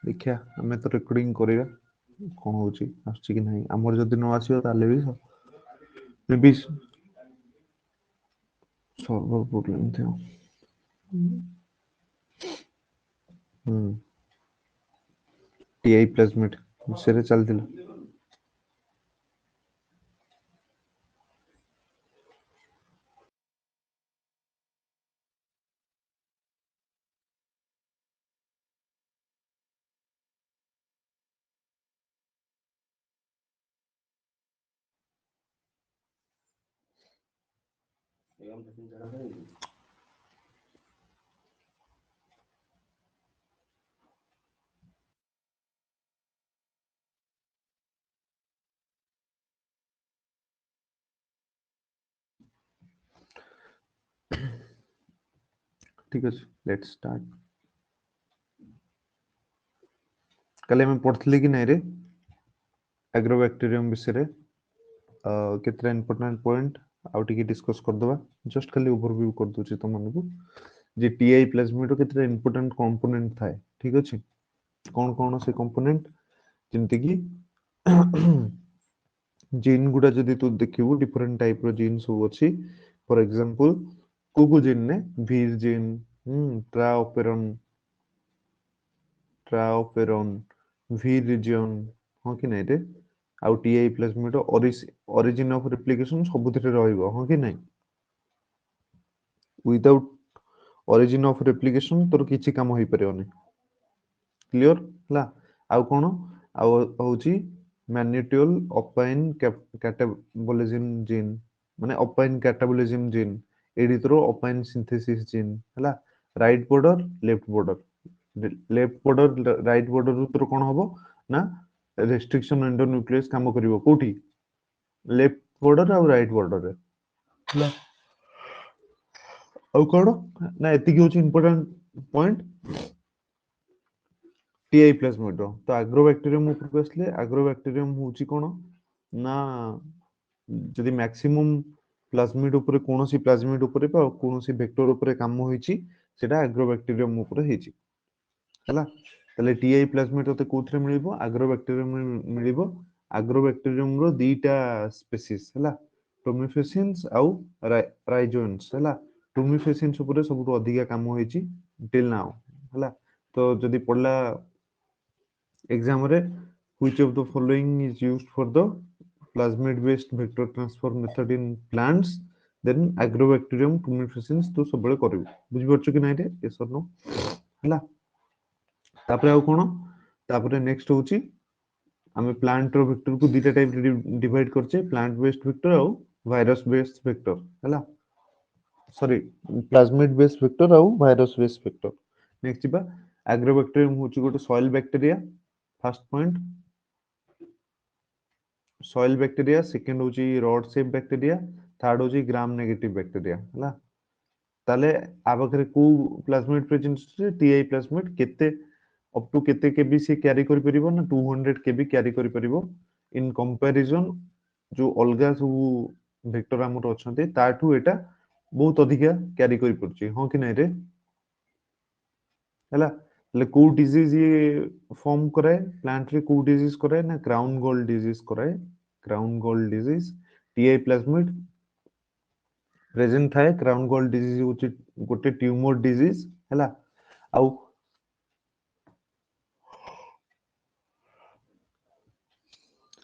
देखिया आमे तो रेकॉर्डिंग करिया कोन होची आछि कि नहीं हमर जदि न आसीयो ताले भी मे बी सर्वर प्रॉब्लम थियो टीआई प्लेसमेंट सेरे चलतिला ठीक अछि लेट्स स्टार्ट कले में पढ़थले कि नै रे एग्रोबैक्टीरियम विषय रे केतरा इंपोर्टेंट पॉइंट आउ टिके डिस्कस कर दबा जस्ट खाली ओवरव्यू कर दोची त मनकु जे टीआई प्लेसमेंट केतरा इंपोर्टेंट कंपोनेंट थाए ठीक अछि कोन कोन से कंपोनेंट जिनते कि जीन गुडा जदि तू देखिबू डिफरेंट टाइप रो जीन सब अछि फॉर एग्जांपल कोको जीन ने वीर जीन ट्राओपेरॉन वी रीजन हो कि नहीं रे आउ Ti placement origin of replication सबुथिरे रहइबो हो कि नहीं विदाउट ओरिजिन ऑफ रेप्लिकेशन तोर किछि काम होई परियोनी क्लियर ला आउ कोन आउ होची मैग्नेटियल ओपाइन कैटाबोलिज्म जीन माने ओपाइन कैटाबोलिज्म जीन एडी थ्रो ओपाइन सिंथेसिस जीन हला right border left border right border उतर कोन हबो ना रेस्ट्रिक्शन एंडोन्यूक्लियस काम करिवो कोठी लेफ्ट बॉर्डर और राइट बॉर्डर रे हला आउ कोन ना एतिकी होची इंपोर्टेंट पॉइंट टीआई प्लेसमेंट रो तो एग्रोबैक्टीरियम ऊपर को आसले एग्रोबैक्टीरियम होची कोन ना जदि मैक्सिमम प्लाज्मिड ऊपर कोनोसी प्लाज्मिड ऊपर बा कोनोसी वेक्टर ऊपर काम होईची सेटा एग्रोबैक्टीरियम ऊपर हेची हला तले टीआई प्लाज्मिड तते कोथरे मिलिबो एग्रोबैक्टीरियम मिलिबो एग्रोबैक्टीरियम रो दीटा स्पीसीज हला टोमिफेसिन्स आउ राइजोन्स हला टोमिफेसिन्स ऊपर सबुठ अधिका काम होईची टिल नाउ हला तो जदि पडला एग्जाम रे which of the following is used for the plasmid based vector transfer method in plants then agrobacterium tumefaciens तो सबले करबो बुझि परछु कि नै रे yes or no हला तापरे आउ कोन तापरे नेक्स्ट होची हमें प्लांट रो वेक्टर को दीटा टाइप डिवाइड करछे प्लांट बेस्ड वेक्टर आउ वायरस बेस्ड वेक्टर हला सॉरी प्लाज्मिड बेस्ड वेक्टर आउ वायरस बेस्ड वेक्टर नेक्स्ट बा एग्रोबैक्टीरियम होची गोटे soil bacteria first point soil bacteria second होची रॉड शेप बैक्टीरिया थर्ड होची ग्राम नेगेटिव बैक्टीरिया हला ताले आबकरे को प्लाज्मिड प्रेजेंस टीआई प्लाज्मिड केते अप टू केते केबी से कैरी कर परिबो ना 200 केबी कैरी कर परिबो इन कंपैरिजन जो अलगा सब वेक्टर हमर अछंते ताठू एटा बहुत अधिका कैरी कर परची हां कि नै रे हला ले को डिजीज ये फॉर्म कराए प्लांट रे को डिजीज कराए ना क्राउन गोल्ड डिजीज कराए crown gall disease Ti plasmid present थाए क्राउन गोल्ड डिजीज होची गोटे ट्यूमर डिजीज हला आउ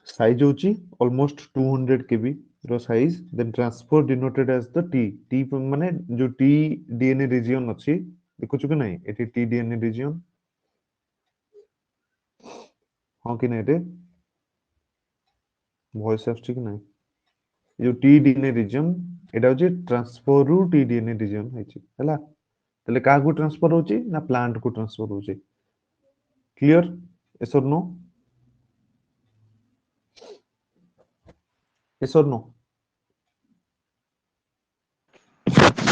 साइज होची ऑलमोस्ट 200 केबी रो size then transfer denoted as the T T माने जो टी डीएनए रीजन अछि देखो छु कि नहीं एटी टी डीएनए रीजन हां कि नहीं रे वॉइस आछि कि नहीं जो टी डीएनए रीजन एटा होची ट्रांसफर रु टी डीएनए रीजन होची हला तले का को ट्रांसफर होची ना प्लांट को ट्रांसफर होची clear yes or no yes or no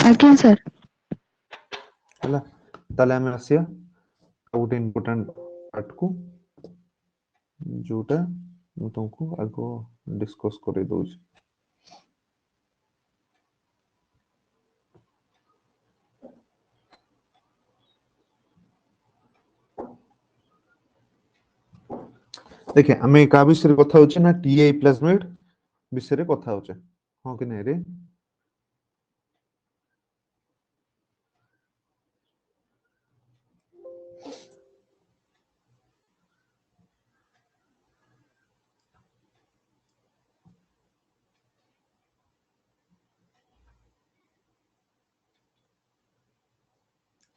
आज्ञा सर हला ताले हमें आसिया गोटे इंपोर्टेंट पार्ट को जोटा मैं तुमको आगो डिस्कस करे दोछ देखिए आमे का विषय कथा होचे ना टीआई प्लाज्मिड विषय कथा होचे हां कि नहीं रे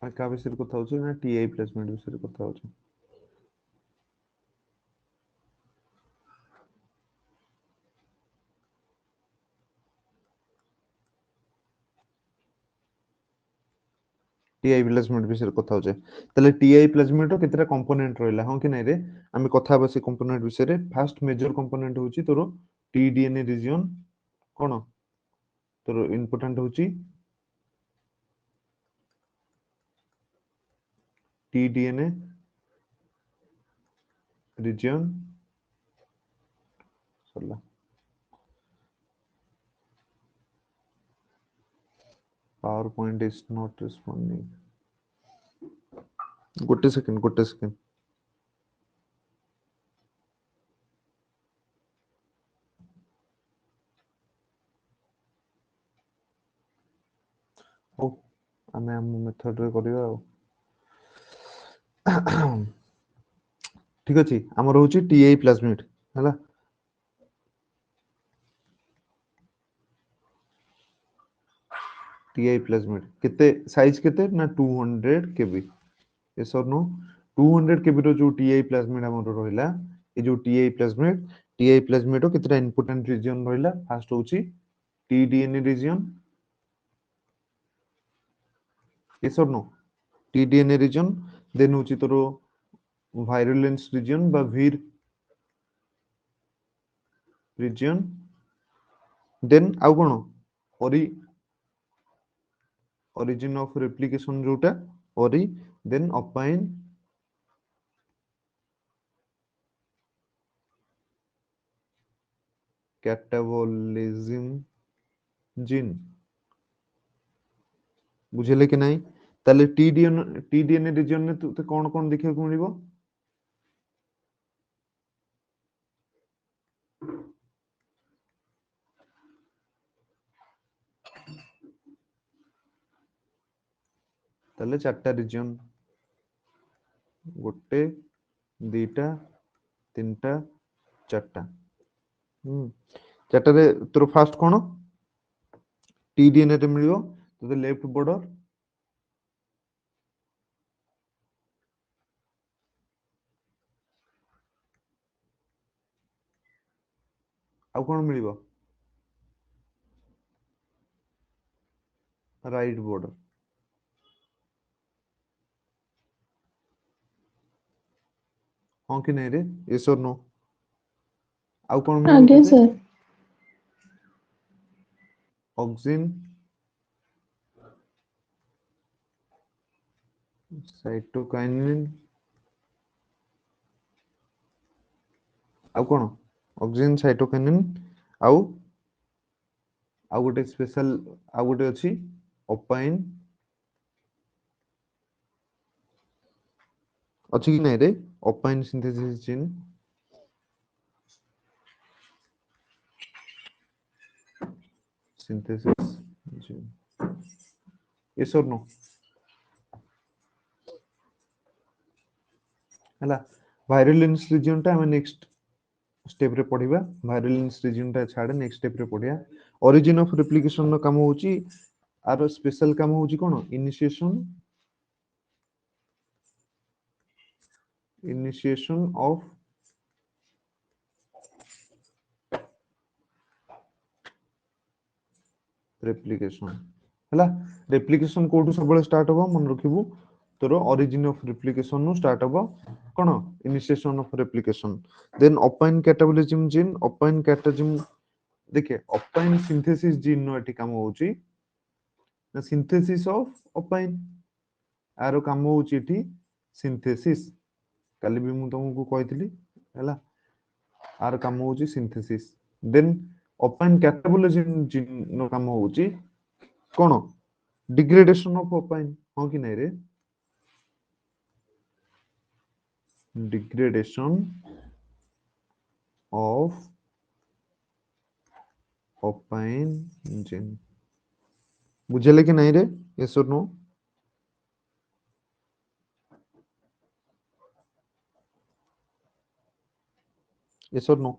आ का विषय कथा होचे ना टीआई प्लाज्मिड विषय कथा होचे टीआई प्लाज्मिड विषय कथा होचे तले टीआई प्लाज्मिड रो केतरा कंपोनेंट रहला हां कि नहीं रे आमे कथा बसे कंपोनेंट विषय रे फर्स्ट मेजर कंपोनेंट होची तोरो टीडीएनए रीजन कोन तोरो इंपोर्टेंट होची टीडीएनए रीजन सरला PowerPoint is not responding गोटे सेकंड ओ आमे हम मेथड रे करिवा ठीक अछि हमर होची टीआई प्लाज्मिड हला टीआई प्लाज्मिड केते साइज केते ना 200 केबी यस और नो 200 केबी रो जो टीआई प्लाज्मिड हमर रहला ए जो टीआई प्लाज्मिड रो केतेटा इंपोर्टेंट रीजन रहला फर्स्ट होची T DNA reason yes or no T-DNA reason then होची तोरो वायरुलेंस रीजन बा वीर रीजन देन आउ कोन origin of replication जोटा ori then opine catabolism gene बुझेले कि नहीं ताले टीडीएनए रीजन ने तो कौन कौन देखियो को मिलिबो ताले चारटा रीजन गोटे दीटा तीनटा चारटा चारटा रे तोर फास्ट कोन टीडीएनए रे मिलिबो तो लेफ्ट बॉर्डर आ कोन मिलिबो राइट बॉर्डर हां कि नहीं रे यस और नो आ कोन मिलिबो आगे तते सर ऑक्सिन साइटोकाइनिन आउ कोन ऑक्सिन साइटोकाइनिन आउ आउ गोटे स्पेशल आउ गोटे अछि ओपाइन अछि कि नहीं रे opine synthesis gene synthesis gene yes or no हला वायरुलेंस रीजन टा हम नेक्स्ट स्टेप रे पढिबा वायरुलेंस रीजन टा छाडे नेक्स्ट स्टेप रे पढिया ओरिजिन ऑफ रेप्लिकेशन नो काम होची आरो स्पेशल काम होची कोन इनिशिएशन ऑफ रेप्लिकेशन हला रेप्लिकेशन कोठू सबले स्टार्ट होबो मन रखिबू तोर ओरिजिन ऑफ रेप्लिकेशन नो स्टार्ट होबो कोन initiation of replication then opine catabolism gene opine कैटाजिम देखिए ओपाइन सिंथेसिस जीन नो एठी काम होची ना सिंथेसिस ऑफ ओपाइन आरो काम होची एठी सिंथेसिस काली भी मु तुमको कहइतली हला आर काम होची synthesis then opine catabolism gene नो काम होची कोन डिग्रेडेशन ऑफ ओपाइन हो कि नहीं रे डिग्रेडेशन of affine engine बुझेले कि नहीं रे yes or no yes or no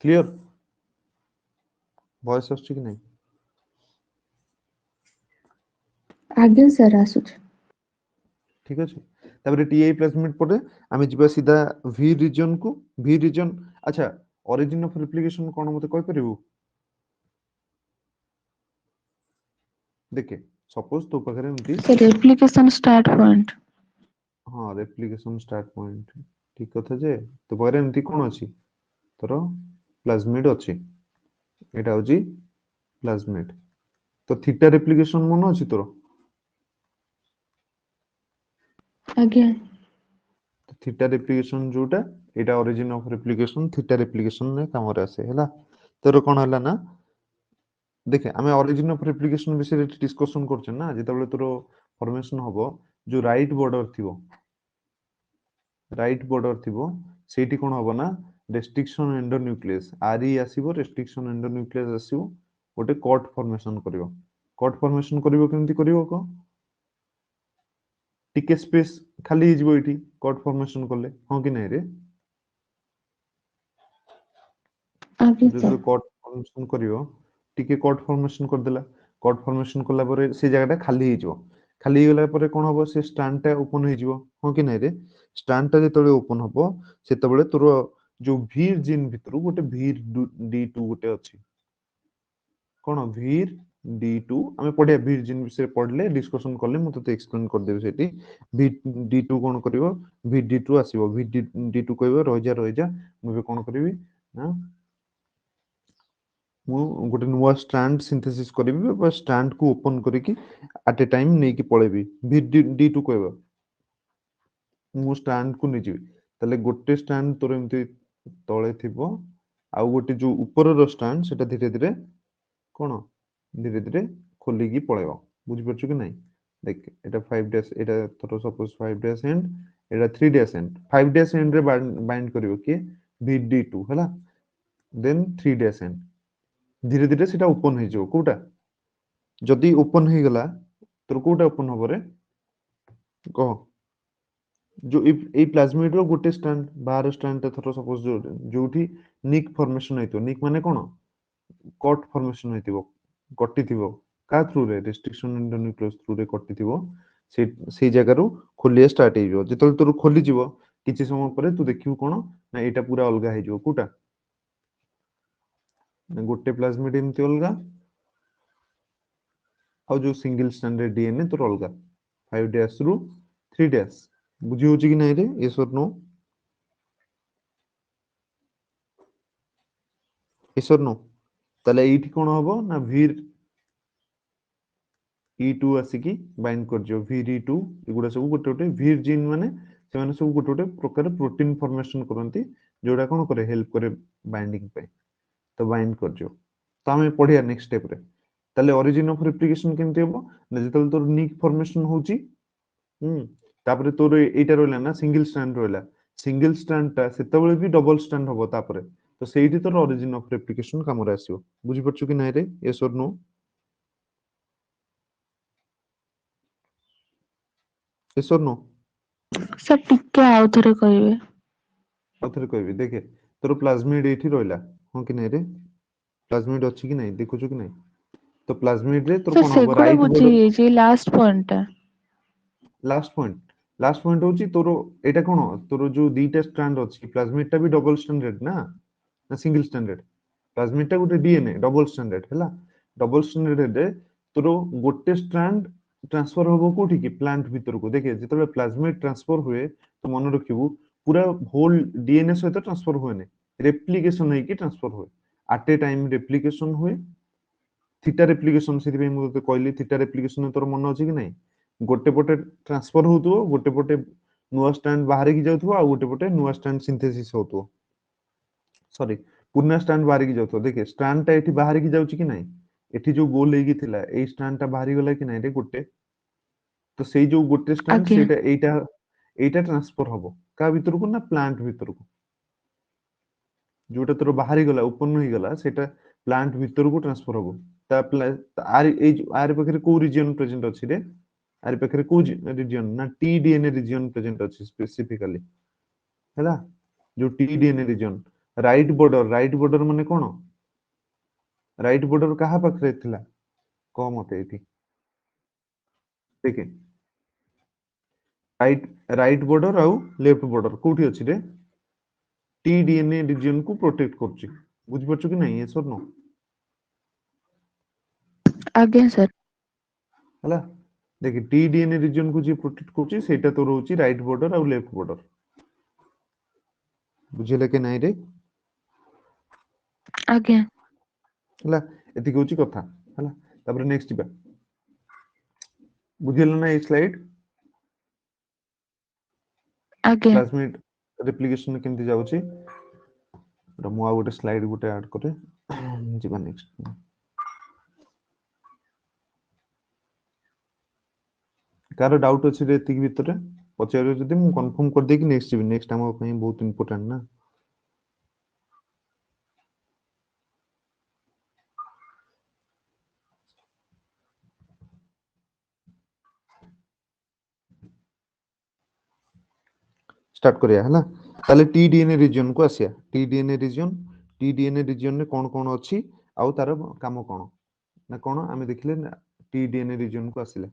clear voice आସୁଛି कि नहीं आज्ञा सर आसुच ठीक अछि तापर टीआई प्लेसमेंट परे आमे जिबा सीधा v रीजन को v रीजन अच्छा ओरिजिन ऑफ रेप्लिकेशन कोन मते कहि परिबु देखे सपोज तो पाखरे एमती सर एप्लीकेशन स्टार्ट पॉइंट हाँ रेप्लिकेशन स्टार्ट पॉइंट ठीक कथा जे तो पाखरे एमती कोन अछि तोर प्लाज्मिड अछि एटा होची प्लाज्मिड तो थीटा रेप्लिकेशन मन अछि तोर आज्ञा तो थीटा रेप्लिकेशन जोटा एटा origin of replication theta replication ने काम रे आसे हैला तोर कोन हला ना देखे आमे ओरिजिन ऑफ रेप्लिकेशन विषय डिस्कशन करछन ना जेतबेले तोर फॉर्मेशन हबो जो राइट बॉर्डर थिबो सेठी कोन हबो ना रेस्ट्रिक्शन एंडोन्यूक्लियस आरई आसीबो रेस्ट्रिक्शन एंडोन्यूक्लियस आसीबो गोटे कट फॉर्मेशन करिवो केमती करिवो को टिके स्पेस खाली हिजबो एठी कट फॉर्मेशन करले हां कि नै रे आज्ञा जो सर कट फॉर्मेशन करिवो टिके कट फॉर्मेशन कर देला कट फॉर्मेशन करला परे से जगहटा खाली हिजबो खाली गेला परे कोन हबो से स्टैंड टा ओपन हिजबो हां कि नै रे स्टैंड टा जेतबे ओपन हबो सेतबेले तोर जो भीर जिन भितरु गोटे भीर डी2 गोटे अछि कोन भीर डी2 आमे पढिया भीर जिन विषय पढले डिस्कशन करले म तते एक्सप्लेन कर देबे सेठी भीर डी2 कोन करिवो भीर डी2 आसीबो भीर डी2 कहबो रहि जा म कोन करिवि ना मु गोटे नुवा स्ट्रैंड सिंथेसिस करिवि बा स्ट्रैंड को ओपन करिकि एट ए टाइम नै कि पळेबि डी2 कहबो मु स्ट्रैंड को नै जिवि तले गोटे स्ट्रैंड तोर एमती तळे थिबो आउ गोटे जो ऊपर रो स्ट्रैंड सेटा धीरे धीरे कोन धीरे धीरे खोली की पळेबो बुझि परछु कि नै देख एटा 5 डैश एटा तोर suppose 5 dash and Etah 3 dash and 5 dash and रे बाइंड करिवो कि vd2 हला देन 3 डैश एंड धीरे धीरे सेटा ओपन हे जो कोटा जदी ओपन हे गला तोर कोटा ओपन हबो रे कह जो ए प्लाज्मिड रो गोटे स्टैंड बाहर स्टैंड ता थरो सपोज जोठी निक फॉर्मेशन हेतो निक माने कोन कट फॉर्मेशन हेतिबो कट्टी थिबो का थ्रू रे रेस्ट्रिक्शन एंडोन्यूक्लियस थ्रू रे कट्टी थिबो से जगह रो खोलिए स्टार्ट हे जो जेतल तोर खोली जिवो किछि समय परे तू देखिबो कोन ना एटा पूरा अलगा हे जो कोटा गोटे प्लाज्मिड एमती अलगा और जो सिंगल स्टैंडर्ड डीएनए तो अलगा 5 डैश रु 3 डैश बुझी होची कि नहीं रे yes or no yes or no तले एठी कोन हबो ना भीर E2 आसिकी बाइंड कर जो VD2 एगुडा सब गोटे गोटे भीर जीन माने से माने सब गोटे गोटे प्रकार प्रोटीन फॉर्मेशन करंती जोडा कोन करे हेल्प करे बाइंडिंग पे तो बाइंड कर जो तो हमें पढ़िया नेक्स्ट स्टेप रे तले ओरिजिन ऑफ रेप्लिकेशन केमते हबो ना जेतल तोर निक फॉर्मेशन होची तापरे तोर एटा रहला ना सिंगल स्ट्रैंड ता सेतबेले भी डबल स्ट्रैंड हबो तापरे तो सेठी तोर ओरिजिन ऑफ रेप्लिकेशन काम रे आसीबो बुझि परछु कि नै रे yes or no yes or no sir टिके आउ थरे कहबे आउथरे कहबी देखे तोर प्लाज्मिड एठी रहला हां कि नै रे प्लाज्मिड अछि कि नै देखुछु कि नै तो प्लाज्मिड रे तोर सर कोन हबो सेगुड़ा राइट बुझी बॉर्डर जे लास्ट पॉइंट टा लास्ट पॉइंट होची तोर एटा कोन तोर जो दीटा स्ट्रैंड अछि प्लाज्मिड टा भी डबल स्टैंडर्ड ना ना सिंगल स्टैंडर्ड प्लाज्मिड टा गोटे डीएनए डबल स्टैंडर्ड हैला डबल स्टैंडर्ड रे तोर गोटे स्ट्रैंड ट्रांसफर होबो कोठी की प्लांट भीतर को देखे जेतबे प्लाज्मिड ट्रांसफर हुए तो मन रखिबू पूरा होल डीएनए सहित ट्रांसफर हुए नै रेप्लिकेशन है कि ट्रांसफर हुए एट ए टाइम रेप्लिकेशन हुए थीटा रेप्लिकेशन से मु तो कहली थीटा रेप्लिकेशन तोर मन अछि कि नै गोटे पटे ट्रांसफर होतो गोटे पटे नुवा स्टैंड बाहर की जाउथो आ गोटे पटे नुवा स्टैंड सिंथेसिस होतो सॉरी पुन्ना स्टैंड बाहर की जाउथो देखे स्टैंड टा एठी बाहर की जाउची कि नै एठी जो गोल हेगी थिला ए स्टैंड टा बाहरी गला कि नै रे गोटे तो सेई जो गोटे स्टैंड आज्ञा सेटा एटा एटा ट्रांसफर हबो का भीतर को ना प्लांट भीतर को जोटा तोर बाहरी गला ओपन होई गला सेटा प्लांट भीतर को ट्रांसफर हबो ता आर ए आर पाखरे को रीजन प्रेजेंट अछि रे आर पाखरे को रीजन ना टीडीएनए रीजन प्रेजेंट अछि स्पेसिफिकली हैला जो टीडीएनए रीजन राइट बॉर्डर माने कोन राइट बॉर्डर कहा पाखरे थिला को मते एठी देखे राइट बॉर्डर आउ लेफ्ट बॉर्डर कोठी अछि रे टीडीएनए रीजन को प्रोटेक्ट करछि बुझ पछो कि नहीं यस और नो आज्ञा सर हैला देखि टीडीएनए रीजन को जे प्रोटेक्ट करछि सेटा तो रहउछि राइट बॉर्डर आउ लेफ्ट बॉर्डर बुझिले कि नहीं रे आज्ञा हैला एति होछि कथा हैला तापर नेक्स्ट बा बुझिले ना ए स्लाइड आज्ञा प्लाज्मिड रेप्लिकेशन केमति जाउछि मु आ गोटे स्लाइड गोटे ऐड करे जीवा नेक्स्ट कार डाउट अछि रे एति भितरे पचारे जदि मु कंफर्म कर दे कि नेक्स्ट जीवी नेक्स्ट हम पई बहुत इंपोर्टेंट ना स्टार्ट करिया हला ताले टीडीएनए रीजन को आसिया टीडीएनए रीजन रे कोन अछि आउ तार काम कोन ना कोन आमे देखिले टीडीएनए रीजन को आसिले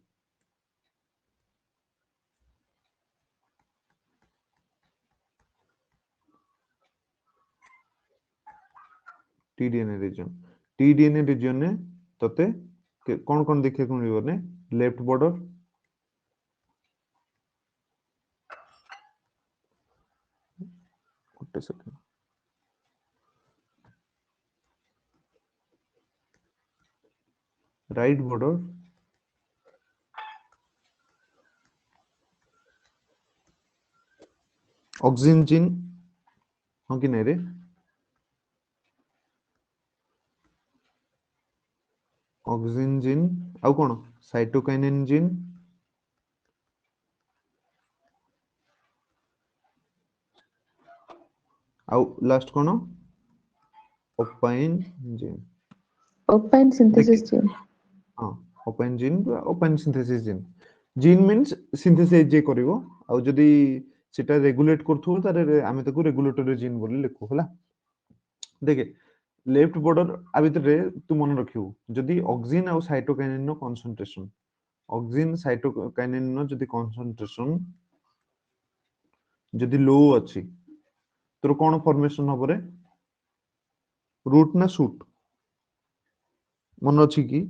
टीडीएनए रीजन ने तते कोन देखिए को मिलिबो ने लेफ्ट बॉर्डर गोटे second right border oxygen gene हो कि नहीं रे ऑक्सीजन जीन आउ कोन साइटोकाइनिन जीन आउ लास्ट कोन opine gene opine synthesis gene हां opine gene opine synthesis gene means synthesize जे करिवो आउ जदी सेटा रेगुलेट करथु तारे आमे ताको रेगुलेटरी जीन बोली लिखु हला देखे लेफ्ट बॉर्डर आ भितरे तू मन रखियो जदी ऑक्सीजन आउ साइटोकाइनिन नो कंसंट्रेशन ऑक्सीजन साइटोकाइनिन नो जदी कंसंट्रेशन जदी लो अछि तोर कोन फॉर्मेशन हबरे रूट ना शूट मन अछि कि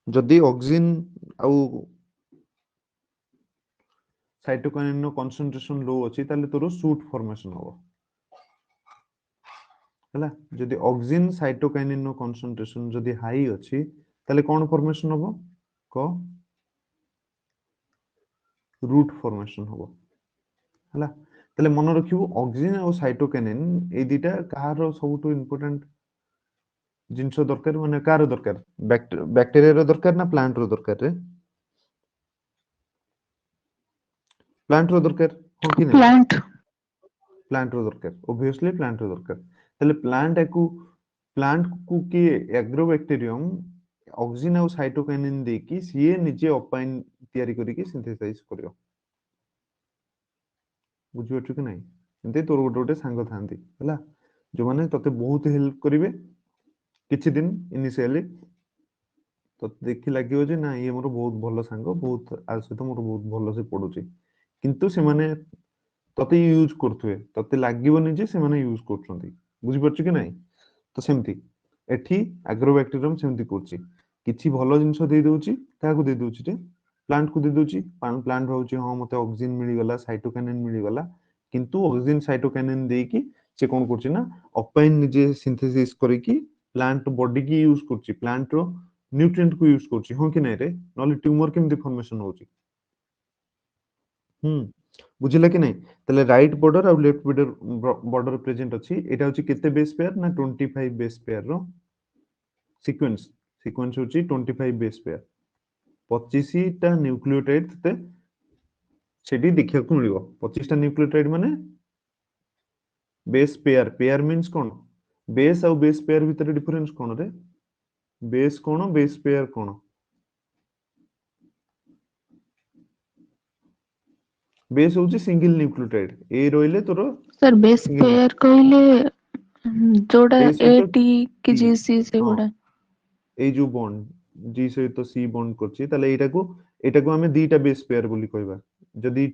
जदी ऑक्सीजन आउ साइटोकाइनिन नो कंसंट्रेशन लो अछि ताले तोर शूट फॉर्मेशन हबो हला जदी ऑक्सीजन साइटोकाइनिन नो कंसंट्रेशन जदी हाई अछि ताले कोन फॉर्मेशन हबो को रूट फॉर्मेशन हबो हला ताले मन रखिबो ऑक्सीजन और साइटोकाइनिन ए दिटा कहारो सबटु इंपोर्टेंट जिंसो दरकार माने कार दरकार बैक्टीरिया रो दरकार ना प्लांट रो दरकार रे प्लांट रो दरकार हो कि नहीं प्लांट रो दरकार ऑब्वियसली प्लांट रो दरकार ताले प्लांट को कि एग्रोबैक्टीरियम ऑक्सीजन और साइटोकाइनिन दे कि सीए निजे ओपाइन तयारी करी कि सिंथेसाइज करियो बुझियो कि नहीं एंते तोर गोटे गोटे सांग थांती हला जो माने तते बहुत हेल्प करिवे किछि दिन इनिशियली तो देखि लागियो जे ना ये मोर बहुत भलो सांग बहुत आ सहित मोर बहुत भलो से पडुची किंतु से माने तते यूज करथुए तते लागिवनी जे से माने यूज करछंती बुझि परछु कि नहीं तो सेमती एठी एग्रोबैक्टीरियम सेमती करछि किछि भलो जिंस दे दोछि काको दे दोछि रे प्लांट को दे दोछि प्लांट भाउछि हां मते ऑक्सीजन मिली गला साइटोकाइनिन मिली गला किंतु ऑक्सीजन साइटोकाइनिन दे कि से कोन करछि ना ओपाइन निजे सिंथेसिस करि कि प्लांट बॉडी की यूज करछि प्लांट रो न्यूट्रिएंट को यूज करछि हां कि नहीं रे नले ट्यूमर केमती फॉर्मेशन होछि बुझिला कि नहीं तले राइट बॉर्डर और लेफ्ट बॉर्डर प्रेजेंट अछि एटा होछि केते बेस पेयर ना 25 बेस पेयर रो सीक्वेंस होछि 25 बेस पेयर 25 टा न्यूक्लियोटाइड ते सेठी देखिया को मिलिबो 25 टा न्यूक्लियोटाइड माने बेस पेयर पेयर मींस कोन बेस और बेस पेयर भीतर डिफरेंस कोन रे बेस कोन बेस पेयर कोन बेस होची सिंगल न्यूक्लियोटाइड ए रोइले तोर सर बेस सिंगल पेयर कहले जोड़ा ए ए सहित टी कि टी जी सी से हां गुड़ा ए जो बॉन्ड जी सहित सी बॉन्ड करछि ताले एटा को हमें दीटा बेस पेयर बोली कहबा जदी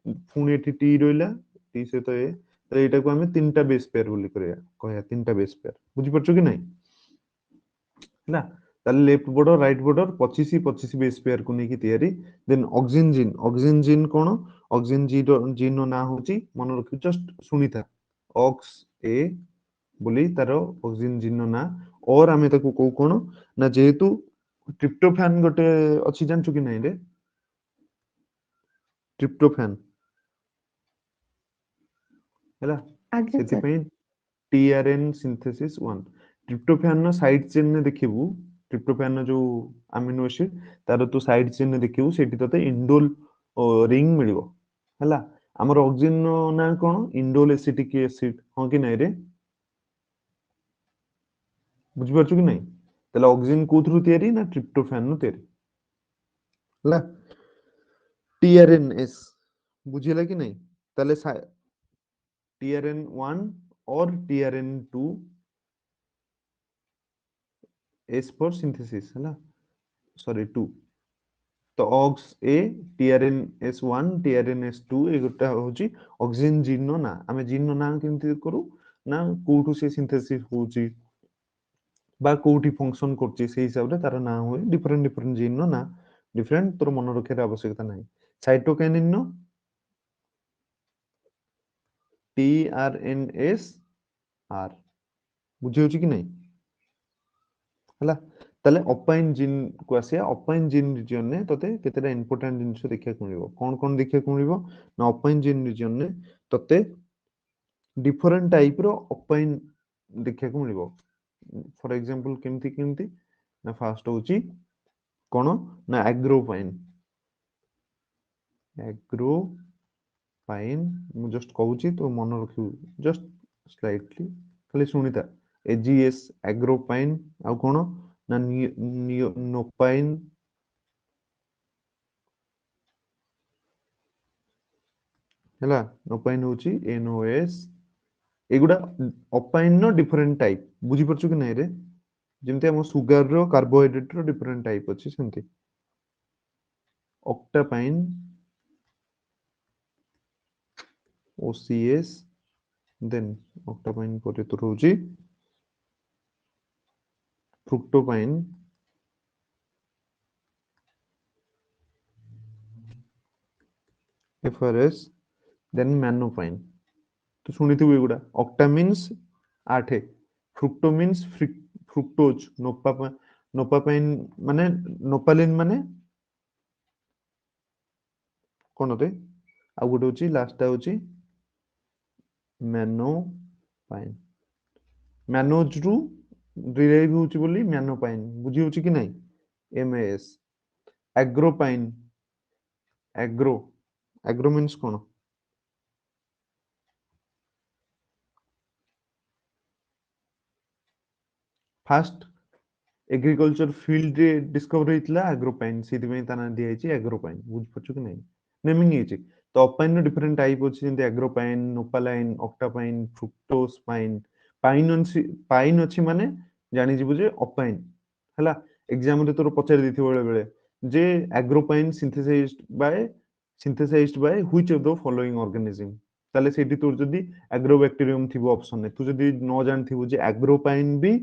पुणी एठी टी रोइला टी सहित ए तो एटा को हमें तीनटा बेस पेयर बोली कहया तीनटा बेस पेयर बुझि परछो कि नहीं ହେଲା ତାହେଲେ ଲେଫ୍ଟ ବର୍ଡର ରାଇଟ ବର୍ଡର 25 25 ବେସ୍ ପେୟାର କୁ ନେଇକି ତିଆରି ଦେନ୍ ଅକ୍ସିନ ଜିନ୍ କଣ ଅକ୍ସିନ ଜିନ୍ ର ନାଁ ହଉଛି ମନେ ରଖି ଜଷ୍ଟ ଶୁଣିଥା ଅକ୍ସ ଏ ବୋଲି ତାର ଅକ୍ସିନ ଜିନ୍ ର ନାଁ और ଆମେ ତାକୁ କହୁ କଣ ନା ଯେହେତୁ ଟ୍ରିପ୍ଟୋଫାନ ଗୋଟେ ଅଛି ଜାଣିଛୁ କି ନାଇଁ ରେ ଟ୍ରିପ୍ଟୋଫାନ ହେଲା आगे सर ସେଥିପାଇଁ टीआरएन सिंथेसिस 1 ट्रिप्टोफैन नो साइड चेन ने देखिबू ट्रिप्टोफैन नो जो अमीनो एसिड तार तू साइड चेन ने देखिबू सेठी तते इंडोल रिंग मिलिबो हला हमर ऑक्सिजन नो ना कोन इंडोल एसिटिक एसिड हां कि नै रे बुझि परछु कि नै तले ऑक्सिजन को थ्रू तयारी ना ट्रिप्टोफैन नो तयारी हला टीआरएनएस बुझिला कि नै तले TRN1 और TRN2 S for synthesis है ना सॉरी 2 तो ऑक्स ए TRNS1 TRNS2 एगोटा होची ऑक्सिजन जीन नो ना आमे जीन नो ना केमति करू ना कोठु से सिंथेसिस होची बा कोठी फंक्शन करची से हिसाब रे तार ना होय डिफरेंट डिफरेंट जीन नो ना डिफरेंट तोर मन रखे आवश्यकता नाही साइटोकाइनिन नो TRNS R बुझी होची कि नहीं हला ताले अपाइन जीन को आसिया अपाइन जीन रीजन ने तते केतेटा इंपोर्टेंट जिंस देखिया को मिलिबो कोन देखिया को मिलिबो ना अपाइन जीन रीजन ने तते डिफरेंट टाइप रो अपाइन देखिया को मिलिबो फॉर एग्जांपल केमति केमति ना फास्ट होची कोन ना एग्रोपाइन मु जस्ट कहूची तो मन रखिउ जस्ट स्लाइटली खाली सुनिता एजीएस एग्रोपाइन आ कोन ना नोपाइन हैला नोपाइन होची एनओएस एगुडा अपाइन नो डिफरेंट टाइप बुझी परछु कि नै रे जेमते हम सुगर रो कार्बोहाइड्रेट रो डिफरेंट टाइप अछि सेमते ऑक्टापाइन ओसीएस देन ऑक्टापाइन परे तो रहउची फ्रुक्टोपाइन एफआरएस देन मैनोपाइन तो सुनिथिबो एगुडा octa means 8 fructo means fructose नोपापाइन माने नोपालिन माने कोन रे आ गुटे होची लास्ट टा होची मैनोपाइन मैनोज रु डिराइव होची बोली मैनोपाइन बुझी होची कि नै एमएएस एग्रोपाइन एग्रो मींस कोन फास्ट एग्रीकल्चर फील्ड रे डिस्कवर होइतला एग्रोपाइन सिति में ता ना दिया हिची एग्रोपाइन बुझ पछु कि नै नेमिंग हिची तो अपाइन नो डिफरेंट टाइप होची जेंते एग्रोपाइन नोपालाइन ऑक्टापाइन फ्रुक्टोसपाइन पाइन अछि माने जानि जिवु जे अपाइन हला एग्जाम रे तोर पचारि दिथि बेले बेले जे agropine synthesized by which of the following organism ताले सेठी तोर जदी एग्रोबैक्टीरियम थिबो ऑप्शन ने तू जदी न जान थिबु जे एग्रोपाइन भी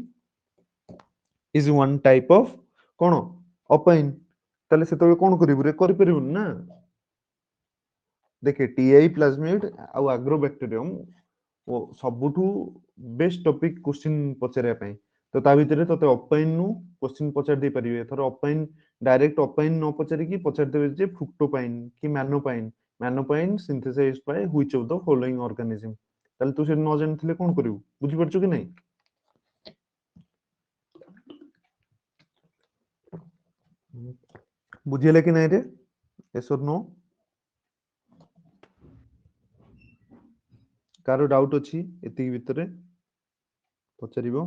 is one type of कोन अपाइन ताले सेतबे कोन करिवु रे करि परिबु ना देखे टीआई प्लाज्मिड आ एग्रोबैक्टीरियम ओ सबुठु बेस्ट टॉपिक क्वेश्चन पचारिया पई तो ता भितरे तते अपाइन नु क्वेश्चन पचार दे परिबे थरो अपाइन डायरेक्ट अपाइन न पचारि की पचार देबे जे फ्रुक्टोपाइन की mannopine synthesized by which of the following organism ताले तू से न जानथिले कोन करिवु बुझि परछु कि नै बुझिले कि नै रे yes or no car doubt अछि एति भितरे पचारिबो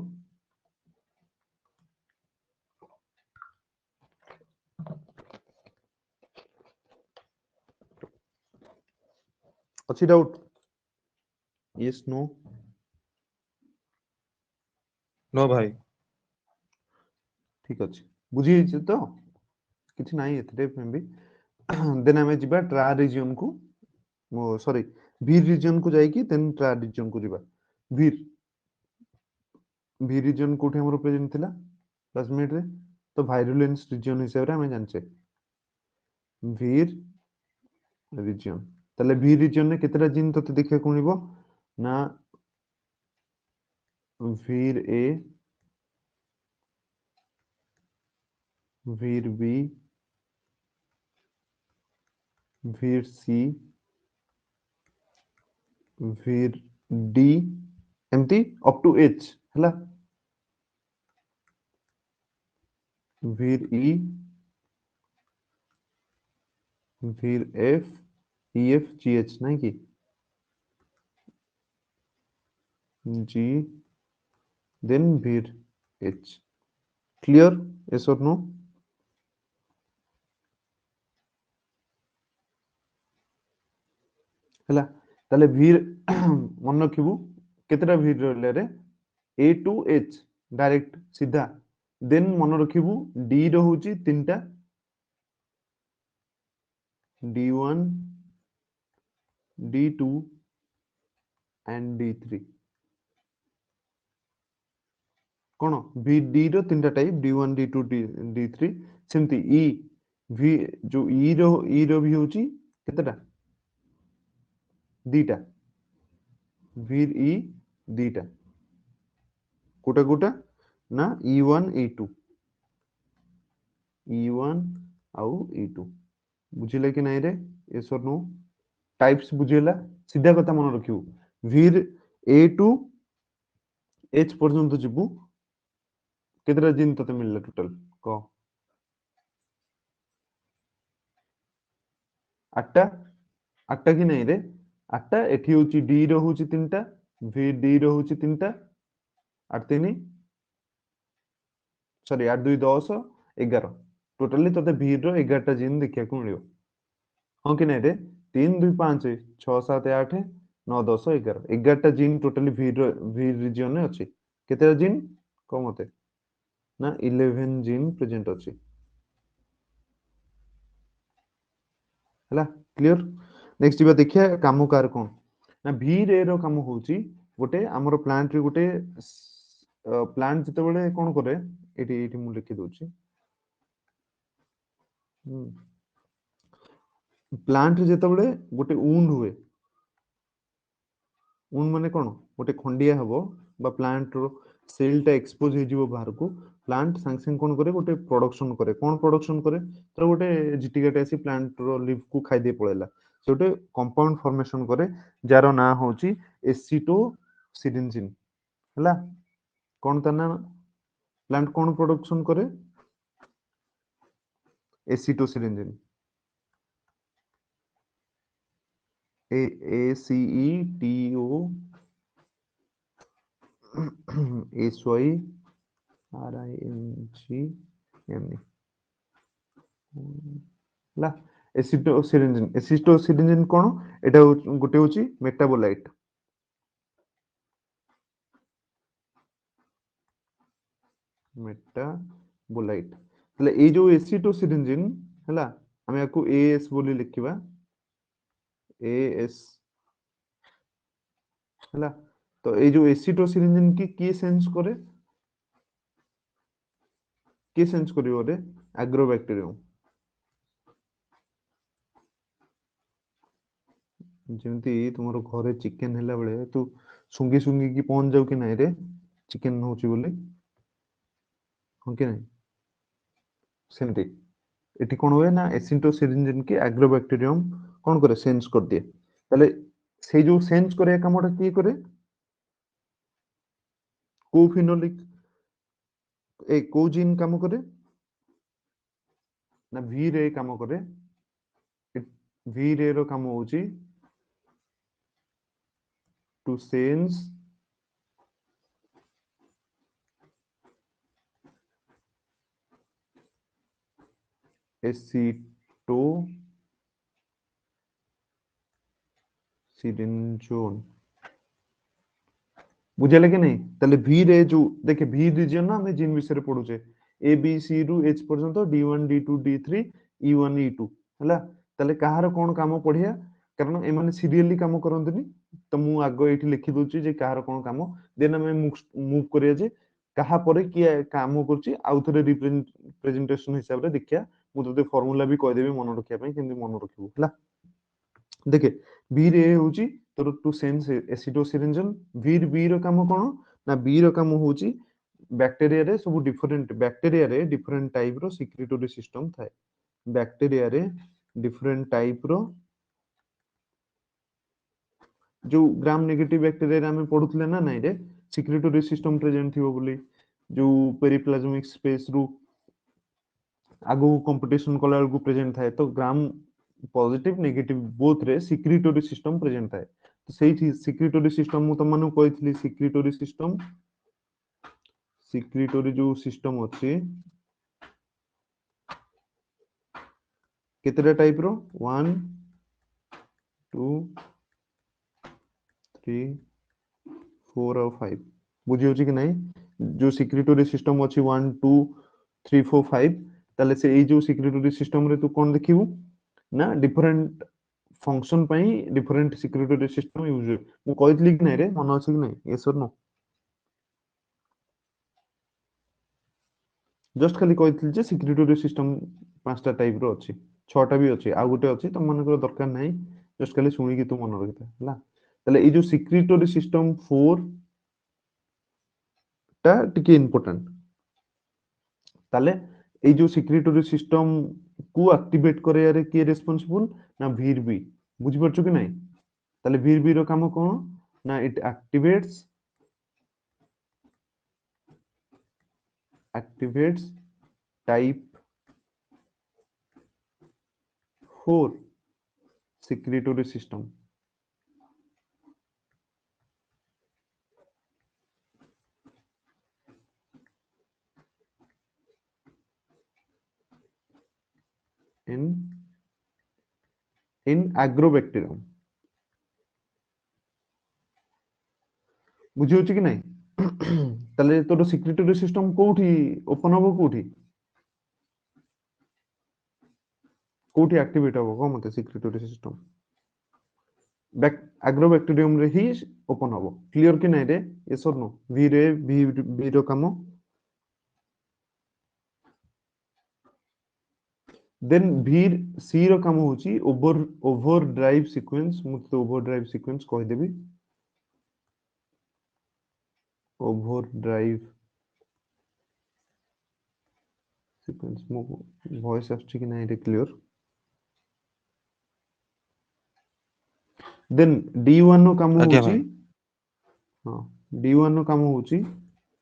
अछि डाउट यस नो नो भाई ठीक अछि बुझी छै तो किछि नाही एतरे भी देन हमें जिबा ट्रा रीजन को सॉरी वी रीजन को जाई कि देन ट्रा रीजन को जिबा वी रीजन कोठी हमर प्रेजेंट थिला प्लाज्मिड रे तो वायरुलेंस रीजन हिसाब रे हमें जानचे वीर रीजन ताले वी रीजन ने केतेटा जीन तते देखिया को मिलबो ना vir A vir B vir C vir D एमती अप टू एच हला vir E vir F E F G H नहीं की G then vir H clear yes or no हला ताले वीर मन रखिबु केतेटा वीर रहले रे ए टू एच डायरेक्ट सीधा देन मन रखिबु डी रो होची तीनटा D1 D2 and D3 cone V D रो तीनटा टाइप D1 D2 D3 सेमती E V जो E रो भी होची केतेटा दीटा वीर ई दीटा कोटा कोटा ना E1 E2 E1 आउ E2 बुझिले कि नहीं रे यस और नो टाइप्स बुझिला सीधा कथा मन रखिबु वीर ए टू एच पर्यंत जिबु केतरा जिन तते मिलला टोटल क आठटा आठटा कि नहीं रे आठटा एठी होची डी रो होची तीनटा वी डी रो होची तीनटा आठ तीन सॉरी 8 2 10 11 टोटली तते वी रो 11 टा जिन देखिया को मिलियो हां कि नहीं रे 3 2 5 6 7 8 9 10 11 11 टा जिन टोटली वी रीजन ने अछि केतेरा जिन को मते ना 11 जिन प्रेजेंट अछि हला क्लियर नेक्स्ट जीवा देखिया काम कार कोन ना वी रे रो काम होची गोटे हमर प्लांट रे गोटे प्लांट जते बेले कोन करे एटी एटी मु लिखि दोची प्लांट रे जते बेले गोटे ऊंड हुए ऊंड माने कोन गोटे खंडिया हबो बा प्लांट रो सेल टा एक्सपोज हे जीवो बाहर को प्लांट संग संग कोन करे गोटे प्रोडक्शन करे कोन प्रोडक्शन करे तो गोटे जिटिगाटे आसी प्लांट रो लीफ को खाइ दे पळेला से गोटे कंपाउंड फॉर्मेशन करे जारो ना होची एसिटो सिरिंजिन हला कोन ता ना प्लांट कोन प्रोडक्शन करे acetosyringone A C E T O S Y R I N G M E ला एसिटो सिरिंजिन कोन एटा गोटे होची मेटाबोलाइट मेटाबोलाइट तले ए जो एसिटो सिरिंजिन हला हम याकू एएस बोली लिखिबा एएस हला तो ए जो एसिटो सिरिंजिन की सेंस करे की सेंस करियो रे एग्रोबैक्टीरियम जेमती तुमरो घरे चिकन हैला बेले तू सुंगी सुंगी की पहुंच जाऊ कि नहीं रे चिकन होची बोली हां कि नहीं सेमती एटी कोन होए ना एसिटो सिरिंजिन की एग्रोबैक्टीरियम कोन करे सेंस कर दिए तले से जो सेंस करे कामटा की करे को फिनोलिक ए को जीन काम करे ना वी रे काम करे वी रे रो काम होची to sense acetosirinzone बुझेले कि नहीं ताले V रे जो देखे V रीजन ना हमें जिन विषय रे पढुचे A B C रु H पर्यंत D1 D2 D3 E1 E2 हला ताले कहार कोन काम पढिया कारण ए माने सीरियली काम करंतनी तो मु आगो एठी लिखि दोची जे कहार कोन काम देन हमें मूव करिया जे कहा परे कि काम करची आउ थरे रिप्रेजेंटेशन हिसाब रे देखिया मु तते फार्मूला भी कह देबी मन रखिया पई केंदी मन रखिबो हला देखे बी रे होची तोर टू सेंस एसिडोसिरिंजन बी रो काम कोन ना बी रो काम होची बैक्टीरिया रे सब डिफरेंट बैक्टीरिया रे डिफरेंट टाइप रो सिक्रीटोरी सिस्टम थाए बैक्टीरिया रे डिफरेंट टाइप रो जो ग्राम नेगेटिव बैक्टीरिया रे हमें पढुतले ना नाही रे सिक्रीटोरी सिस्टम प्रेजेंट थिबो बोली जो पेरिप्लाज्मिक स्पेस रु आगु कंपटीशन कला को प्रेजेंट थाए तो ग्राम पॉजिटिव नेगेटिव बोथ रे सिक्रीटोरी सिस्टम प्रेजेंट थाए तो सेही सिक्रीटोरी सिस्टम मु त माने कहइथली सिक्रीटोरी जो सिस्टम अछि केतेटा टाइप रो 1 2 3 4 और 5 बुझी होची कि नहीं जो सिक्रीटोरी सिस्टम अछि 1 2 3 4 5 ताले से ए जो सिक्रीटोरी सिस्टम रे तू कोन देखिबू ना डिफरेंट फंक्शन पई डिफरेंट सिक्रीटोरी सिस्टम यूज मु कहइतली कि नहीं रे मन अछि कि नहीं यस और नो जस्ट खाली कहइतली जे सिक्रीटोरी सिस्टम पांचटा टाइप रो अछि छटा भी अछि आ गुटे अछि त मन को दरकार नहीं जस्ट खाली सुनी कि तू मन रखिता हला ताले ए जो सिक्रीटोरी सिस्टम 4 टा टिके इंपोर्टेंट ताले ए जो सिक्रीटोरी सिस्टम को एक्टिवेट करे रे के रिस्पांसिबल ना वीर बी बुझी परछु कि नहीं ताले वीर बी रो काम कोन ना it activates type 4 secretory system in agrobacterium बुझी होची कि नहीं ताले तोर सिक्रीटोरी सिस्टम कोठी ओपन हबो कोठी एक्टिवेट हबो को मते सिक्रीटोरी सिस्टम agrobacterium रे ही ओपन हबो क्लियर कि नहीं रे यस और नो वी रे वी रो काम देन वी सी रो काम होची ओवर ड्राइव सीक्वेंस मुते ओवर ड्राइव सीक्वेंस कह देबी ओवर ड्राइव सीक्वेंस मो वॉइस आछि कि नहीं रे क्लियर देन D1 नो काम आज्ञा होची भाई हां D1 नो काम होची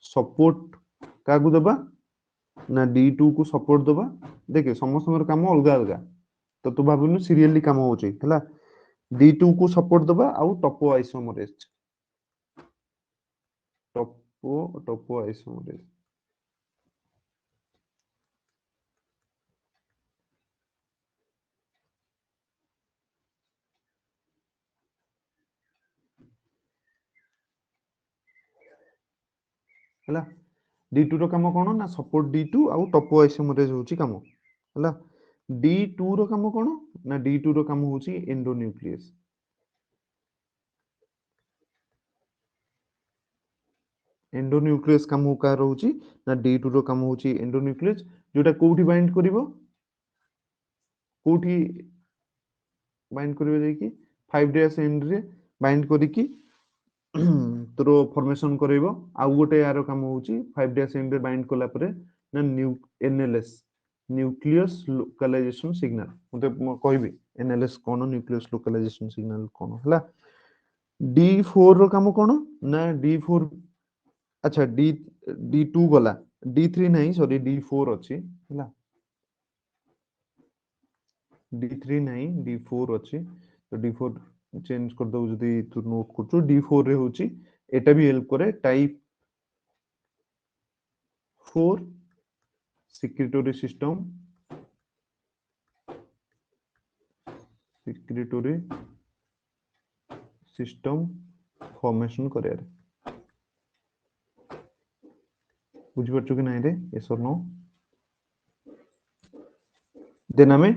सपोर्ट कागु दबा ना D2 को सपोर्ट दबा देखे समस्त काम अलगा अलगा तो तू भाबनु सीरियली काम होची हला D2 को सपोर्ट दबा आउ टोपो आइसोमरेज टोपो आइसोमरेज हला D2 रो काम कोन ना सपोर्ट D2 आउ टोपो आइसोमरेज होची काम हला D2 रो काम कोन ना D2 रो काम होची एंडोन्यूक्लियस एंडोन्यूक्लियस काम का रहउची ना D2 रो काम होची एंडोन्यूक्लियस जोटा कोठी बाइंड करिवो कोठी बाइंड करिवो जे कि 5' एंड रे बाइंड करी कि तोरो फॉर्मेशन करेबो आ गोटे यार काम होची 5' एंड रे बाइंड कोला परे ना NLS न्यूक्लियस लोकलाइजेशन सिग्नल मते कहबी NLS कोन न्यूक्लियस लोकलाइजेशन सिग्नल कोन हला D4 रो काम कोन ना D4 अच्छा D2 गला D3 नहीं सॉरी D4 अछि हला D3 नहीं D4 अछि तो D4 चेंज कर दो जदी तू नोट करछु D4 रे होची एटा भी हेल्प करे टाइप 4 सिक्रेटरी सिस्टम फॉर्मेशन करे बुझी परछु कि नहीं रे यस और नो देन हमें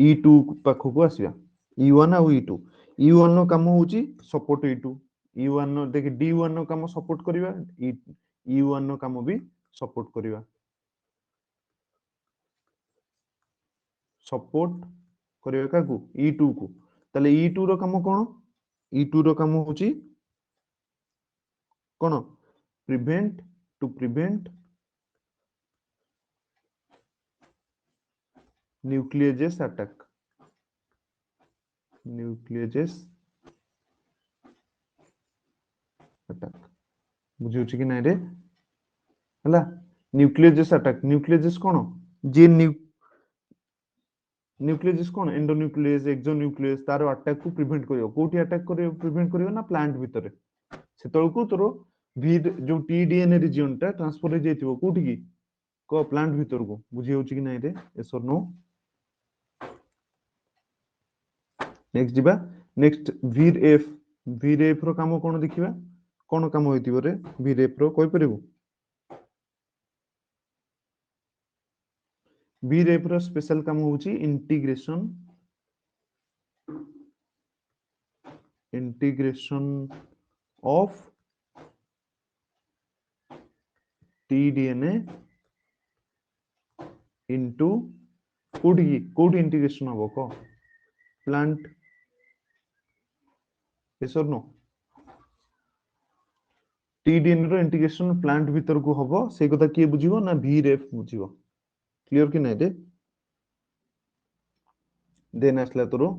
E2 पाखु को आसीबा E1 आ E2 E1 नो काम होची सपोर्ट E2 E1 नो देखि D1 नो काम सपोर्ट करिवा E1 नो काम भी सपोर्ट करिवा सपोर्ट करिवा काकू E2 को ताले E2 रो काम कोन E2 रो काम होची कोन प्रिवेंट न्यूक्लियेजेस अटैक बुझी होची कि नहीं रे हला न्यूक्लियेजेस अटैक न्यूक्लियेजेस कोन जे न्यूक्लियस कोन एंडोन्यूक्लियस एक्सोन्यूक्लियस तारो अटैक को प्रिवेंट करियो कोठी अटैक करियो प्रिवेंट करियो ना प्लांट भीतर सेतल को तोरो भी जो टीडीएनए रीजन टा ट्रांसफर हो जाइतिबो कोठी की को प्लांट भीतर को बुझी होची कि नहीं रे यस और नो नेक्स्ट जिबा नेक्स्ट वीरएफ रो काम कोन देखिबा कोन काम होइतिबो रे वीरएफ रो कोइ परिबो वीरएफ रो स्पेशल काम होची इंटीग्रेशन ऑफ टीडीएनए इनटू कोडी इंटीग्रेशन हबो को plant yes or no T-DNA row integration plant भीतर को हबो से कथा के बुझिबो ना वीरएफ बुझिबो क्लियर कि नहीं दे देन आसला तोरो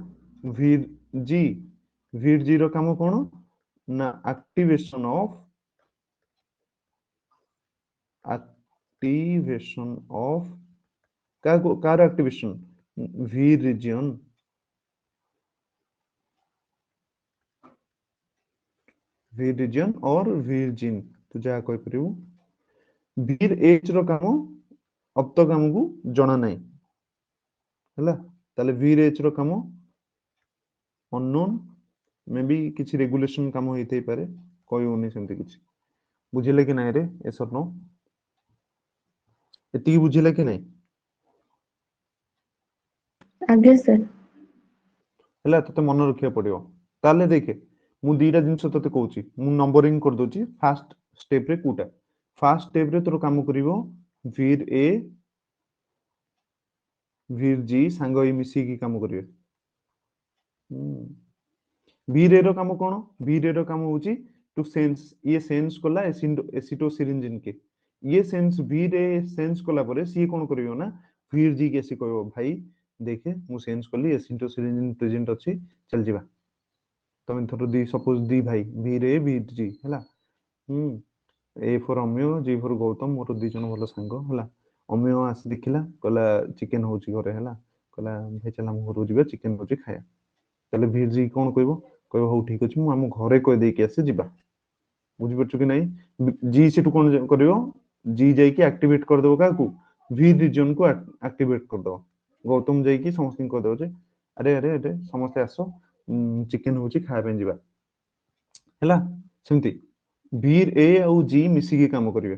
वीर जी रो काम कोन ना एक्टिवेशन ऑफ कार एक्टिवेशन वीर रीजन और वीर जीन तो जा कोइ परिबो वीर एच रो काम अब तक हमको जणा नहीं हला ताले वीर एच रो काम अननोन मे बी किछि रेगुलेशन काम होइते पारे कोइ होनी सेमति किछि बुझिले कि नहीं रे यस और नो एति बुझिले कि नहीं आगे सर हला तते मन रखिया पड़ियो ताले देखे मु दीटा जिंस तते कहूची मु नंबरिंग कर दोची फर्स्ट स्टेप रे कोटा फर्स्ट स्टेप रे तोर काम करिवो वीर ए वीर जी सांग ही मिसी की काम करिवे वीर ए रो काम कोन वीर ए रो काम होची टू सेंस ये सेंस कोला एसिटोसिरिंजिन के ये sense Veer A sense Cola परे सी कोन करिवो ना वीर जी के सी कहबो भाई देखे मु सेंस करली एसिटोसिरिंजिन प्रेजेंट अछि चल जिबा तमे थोर दी सपोज दी भाई वीर ए वीर जी हला ए फॉर अम्यो जी फॉर गौतम मोर दी जन भलो सांग हला अम्यो आस देखिला कहला चिकन होची घरे हला कहला भाई चला हम घर जिबा चिकन होची खाया तले वीर जी कोन कहबो हो ठीक अछि मु हम घरे कह दे के आसे जिबा बुझि परछु कि नहीं जी से टू कोन करियो जी जाई के एक्टिवेट कर देबो का को वीर रीजन को एक्टिवेट कर दो गौतम जाई की समस्त कह दो जे अरे समस्त आसो चिकन होची खाया पे जिबा हला सेमती वीर ए और जी मिसी के काम करिवे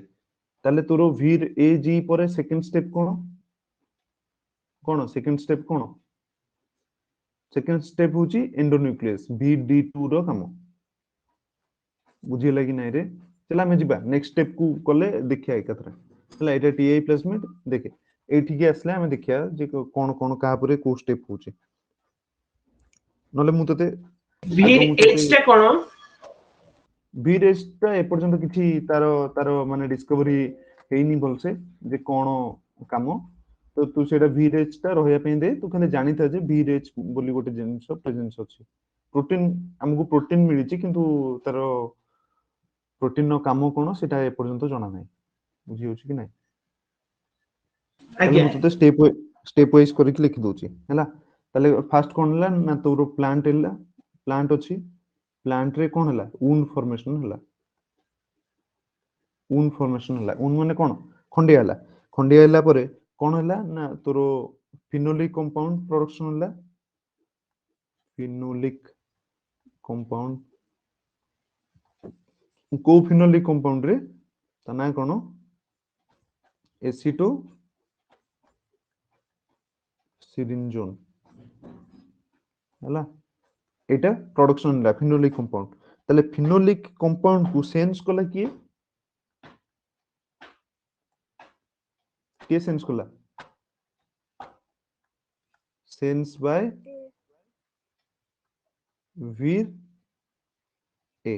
ताले तोरो वीर ए जी पर सेकंड स्टेप कोन सेकंड स्टेप कोन सेकंड स्टेप होची एंडोन्यूक्लियस VD2 रो काम बुझिला कि नहीं रे चला हम जिबा नेक्स्ट स्टेप को कले देखिया एकत्र हला एटा टीआई प्लेसमेंट देखे एठी के आसले हम देखिया जे कोन कोन का परे को स्टेप होची नले मु तते वीर एच टा कोन वीर एच टा ए पर्यंत किछि तारो माने डिस्कवरी हेइनी बोलसे जे कोन काम तो तू सेटा वीर एच टा रहया पे दे तू खाली जानि था जे वीर एच बोली गोटे जिंस प्रेजेंस अछि प्रोटीन हमको प्रोटीन मिली छि किंतु तारो प्रोटीन नो काम कोन सेटा ए पर्यंत जाना नै बुझी होछि कि नै ताले मु तते स्टेप वाइज करिक लिखि दोछि हला ताले फर्स्ट कोन ला ना तोरो प्लांट एला प्लांट अछि प्लांट रे कोन हला वुंड फॉर्मेशन हला वुंड फॉर्मेशन हला वुंड माने कोन खंडिया हला परे कोन हला ना तोरो फिनोलिक कंपाउंड प्रोडक्शन हला फिनोलिक कंपाउंड को फिनोलिक कंपाउंड रे ता ना कोन एसिटो सिरिंजोन हला एटा प्रोडक्शन हला फिनोलिक कंपाउंड ताले फिनोलिक कंपाउंड को सेंस कला के सेंस कला सेंस बाय वीर ए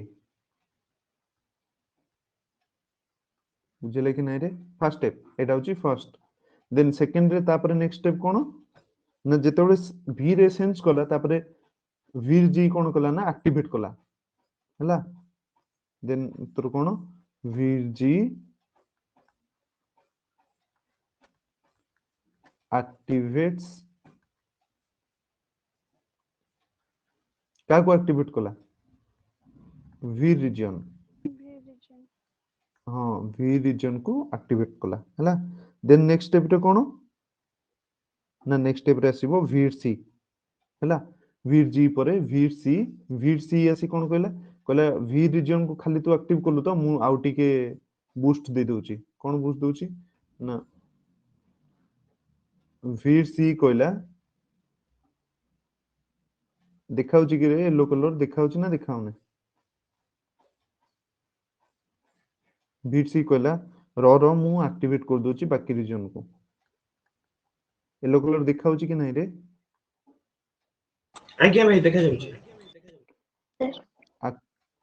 बुझले कि नहीं रे फर्स्ट स्टेप एटा होची फर्स्ट देन सेकंड रे तापर नेक्स्ट स्टेप कोन ना जेतेबेले वी रे सेंस कला तापर वीर जी कोन कला ना एक्टिवेट कला हला देन तोर कोन वीर जी एक्टिवेट्स का को एक्टिवेट कला वी रीजन हाँ वी रीजन को एक्टिवेट कला हला देन नेक्स्ट स्टेप रे कोन ना नेक्स्ट स्टेप रे आसीबो वीर सी हला वीर जी परे वीर सी आसी कोन कहला कहला वी रीजन को खाली तू एक्टिव करलु तो मु आउटी के बूस्ट दे दोची कोन बूस्ट दोची ना वीर सी कहला देखाउची कि रे येलो कलर देखाउची ना देखाउने वीर सी कहला रो मु एक्टिवेट कर दोची बाकी रीजन को येलो कलर देखाउची कि नहीं रे आज्ञा भाई देखा जाउची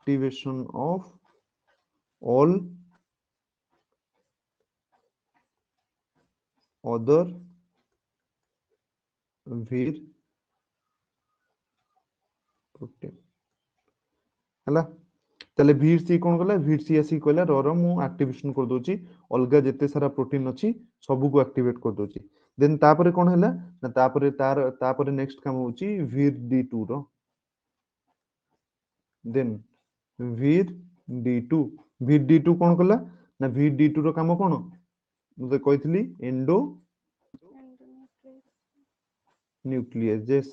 activation of all other vir protein हला ताले वीर सी कोन कहला वीर सी आसी कहला रो मु एक्टिवेशन कर दोची अलगा जते सारा प्रोटीन अछि सब को एक्टिवेट कर दोची देन तापरे कोन हला ना तापरे नेक्स्ट काम होची वीर डी2 रो देन वीर डी2 वीर डी2 कोन कहला ना वीर डी2 रो काम कोन मुझे कहथिली एंडो न्यूक्लियस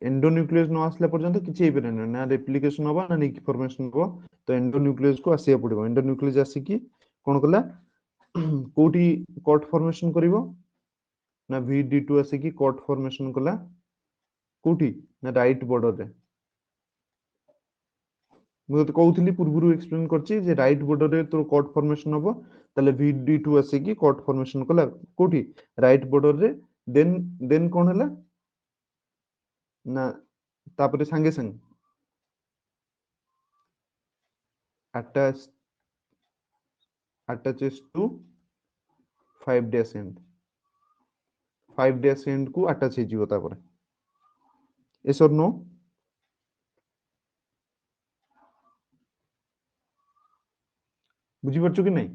एंडोन्यूक्लियस न आसला पर्यंत किछि हेबे ना रेप्लिकेशन होबा ना फॉर्मेशन हो तो एंडोन्यूक्लियस को आसिया पड़िबो एंडोन्यूक्लियस आसी की कोन कहला कोठी कट फॉर्मेशन करिवो ना वीडी2 आसी की कट फॉर्मेशन कला कोठी ना राइट बॉर्डर रे मु तो कहउथली पूर्वरु एक्सप्लेन करछि जे राइट बॉर्डर रे तो कट फॉर्मेशन होबो तले वीडी2 आसी की कट फॉर्मेशन कला कोठी राइट बॉर्डर रे देन कोन हला ना तापरे संगे संग attaches to 5 dash end 5 dash end को अटैच हे जिवो तापरे yes or no बुझी परछु कि नहीं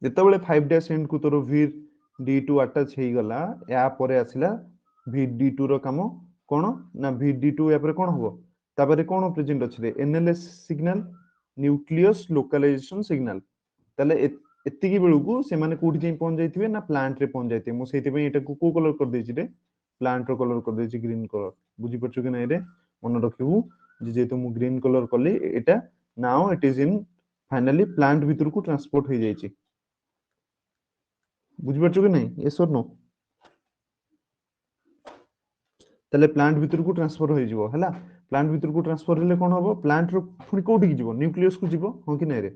जेतेबेले 5 dash end को तोरो वीर d2 अटैच हे गला या परे आसिला vd2 रो काम कोन ना vd2 या परे कोन होबो तापरे कोन प्रेजेंट अछि रे nls signal nucleus localization signal ताले एतिकी बेलू को से माने कोठी जाई पहुंच जाइथिबे ना प्लांट रे पहुंच जाइथिबे मु सेति पे एटा को कलर कर देछि रे प्लांट रो कलर कर देछि ग्रीन कलर बुझी परछु कि नहीं रे मन रखिबू जे जेतु मु ग्रीन कलर करली एटा now it is in finally plant भीतर को ट्रांसपोर्ट हो जाइछि बुझी परछु कि नहीं यस और नो तले प्लांट भीतर को ट्रांसफर हो जिवो हला प्लांट भीतर को ट्रांसफर हेले कोन होबो प्लांट रो फुनी कोठी जिवो न्यूक्लियस को जिवो हो कि नहीं रे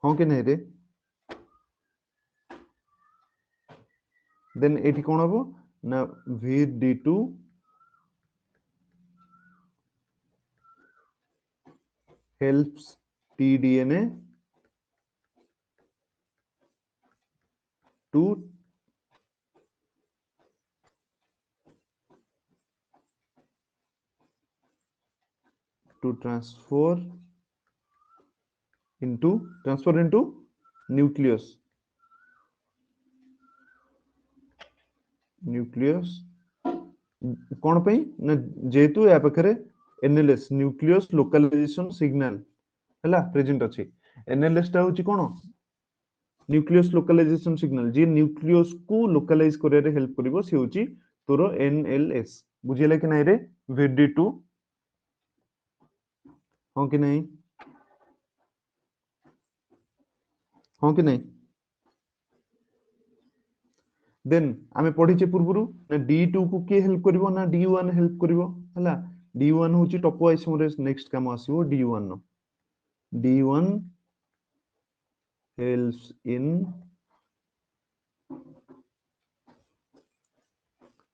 हाँ कि नहीं रे देन एठी कोन होबो ना vd2 helps tDNA to transfer into nucleus कौन पे ना जेतु या पाखरे एनएलएस न्यूक्लियस लोकलाइजेशन सिग्नल हला प्रेजेंट अछि एनएलएस टा होची कोन न्यूक्लियस लोकलाइजेशन सिग्नल जे न्यूक्लियस को लोकलाइज करे रे हेल्प करिवो से होची तोरो एनएलएस बुझिले कि नै रे VD2 हो कि नहीं हो कि नहीं देन आमे पढिचे पूर्वरु ना D2 को के हेल्प करिवो ना D1 हेल्प करिवो हला D1 होची टॉप आइसोमरेज नेक्स्ट काम आसीबो D1 helps in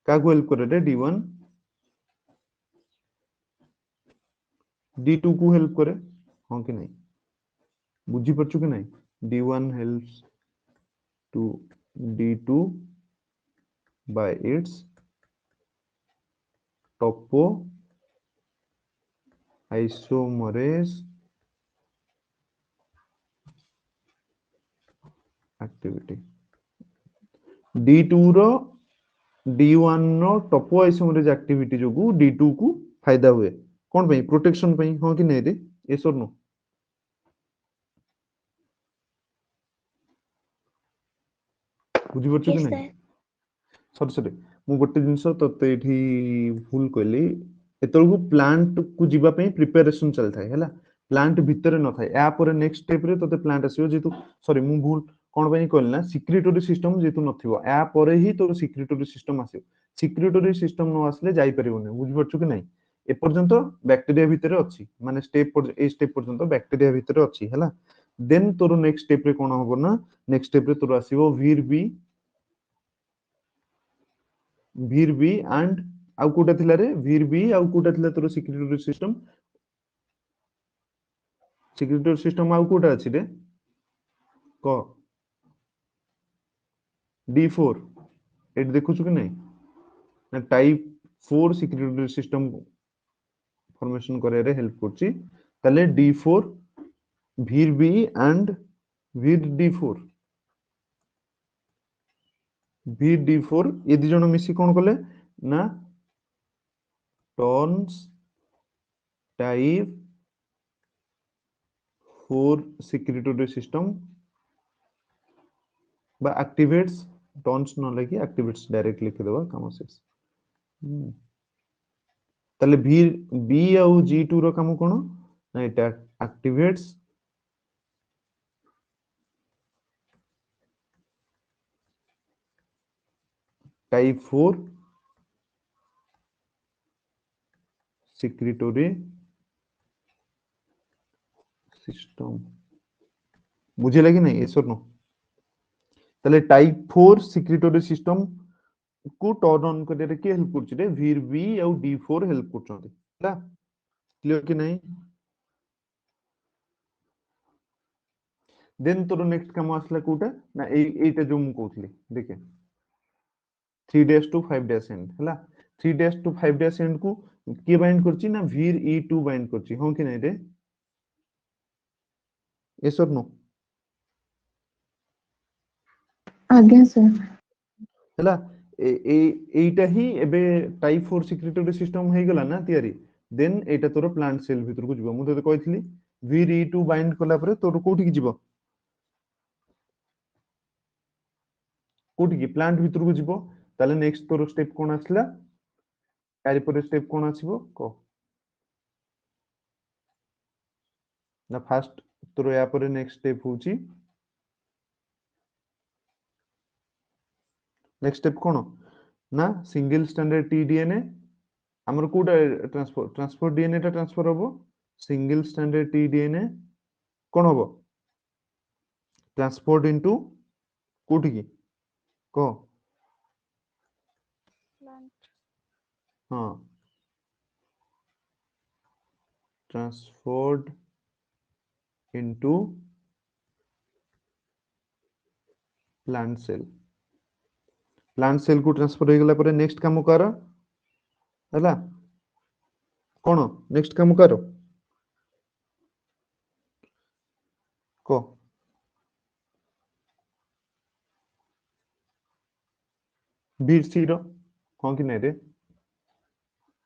Kako help करे रे D1 D2 को हेल्प करे हां कि नहीं बुझी परछु कि नहीं D1 helps to D2 by its topo isomerase activity D2 रो D1 नो टॉपो आइसोमरेज एक्टिविटी जोगु D2 को फायदा हुए कोन पई प्रोटेक्शन पई हो कि नहीं रे यस और नो बुझी परछु कि Yes, नहीं sir. सॉरी सॉरी मु गोटे जिंस तते एठी भूल कहली एतलकु प्लांट को जीवा पई प्रिपरेशन चल थाए हैला प्लांट भीतर न थाए या पर नेक्स्ट स्टेप रे तते प्लांट आसीयो जेतु सॉरी मु भूल कोन पई कहली ना सिक्रेटरी सिस्टम जेतु नथिबो या पर ही तो सिक्रेटरी सिस्टम आसीयो सिक्रेटरी सिस्टम न आसले जाई परिबोनी बुझी परछु कि नहीं ए पर्यंत बैक्टीरिया भीतर अछि माने ए स्टेप पर्यंत बैक्टीरिया भीतर अछि हैला देन तोर नेक्स्ट स्टेप रे कोन होबो ना नेक्स्ट स्टेप रे तोर आसीबो वीर बी एंड आउ कोटा थिला रे वीर बी आउ कोटा थिला तोर सिक्रेटरी सिस्टम आउ कोटा अछि रे क D4 एट देखु छु कि नहीं ना टाइप 4 सिक्रेटरी सिस्टम फॉर्मेशन करे रे हेल्प करछि तले D4 Veer B and Veer D4 Veer D4 ये दि जण मिसी कोन कले ना टर्न्स टाइप 4 सिक्रेटरी सिस्टम बा एक्टिवेट्स टर्न्स न लेके एक्टिवेट्स डायरेक्ट लिख देबा काम शेष तले बी आउ G2 रो काम कोन ना एटा एक्टिवेट्स टाइप 4 secretory सिस्टम बुझे लगी नहीं यस और नो तले टाइप 4 सिक्रेटरी सिस्टम को टर्न ऑन करे के हेल्प करछ रे वीर बी आउ D4 हेल्प करछंती हला क्लियर कि नहीं देन तोर नेक्स्ट काम आसला कोटा ना एटा जो मु कहथली देखे 3 डैश टू 5 डैश एंड हला 3 डैश टू 5 डैश एंड को के बाइंड करछि ना वीर E2 बाइंड करछि हो कि नहीं रे यस और नो आज्ञा सर हला एटा ही एबे टाइप 4 सिक्रेटरी सिस्टम हे गला ना तयारी देन एटा तोर प्लांट सेल भीतर को जीवो मु तो कहथली वीर E2 बाइंड कला परे तोर कोठी की जीवो कोठी की प्लांट भीतर को जीवो ताले नेक्स्ट तोर स्टेप कोन आसला यारी पर स्टेप कोन आसीबो को ना फास्ट तोर या पर नेक्स्ट स्टेप होची नेक्स्ट स्टेप कोन ना सिंगल स्टैंडर्ड टीडीएनए हमर कोटा ट्रांसफर डीएनए टा ट्रांसफर होबो सिंगल स्टैंडर्ड टीडीएनए कोन होबो ट्रांसपोर्ट इनटू कोठी की को हां ट्रांसफर्ड इनटू प्लांट सेल को ट्रांसफर हो गला पर नेक्स्ट काम कर हला कोन नेक्स्ट काम कर को बीट सी रो हां कि नहीं रे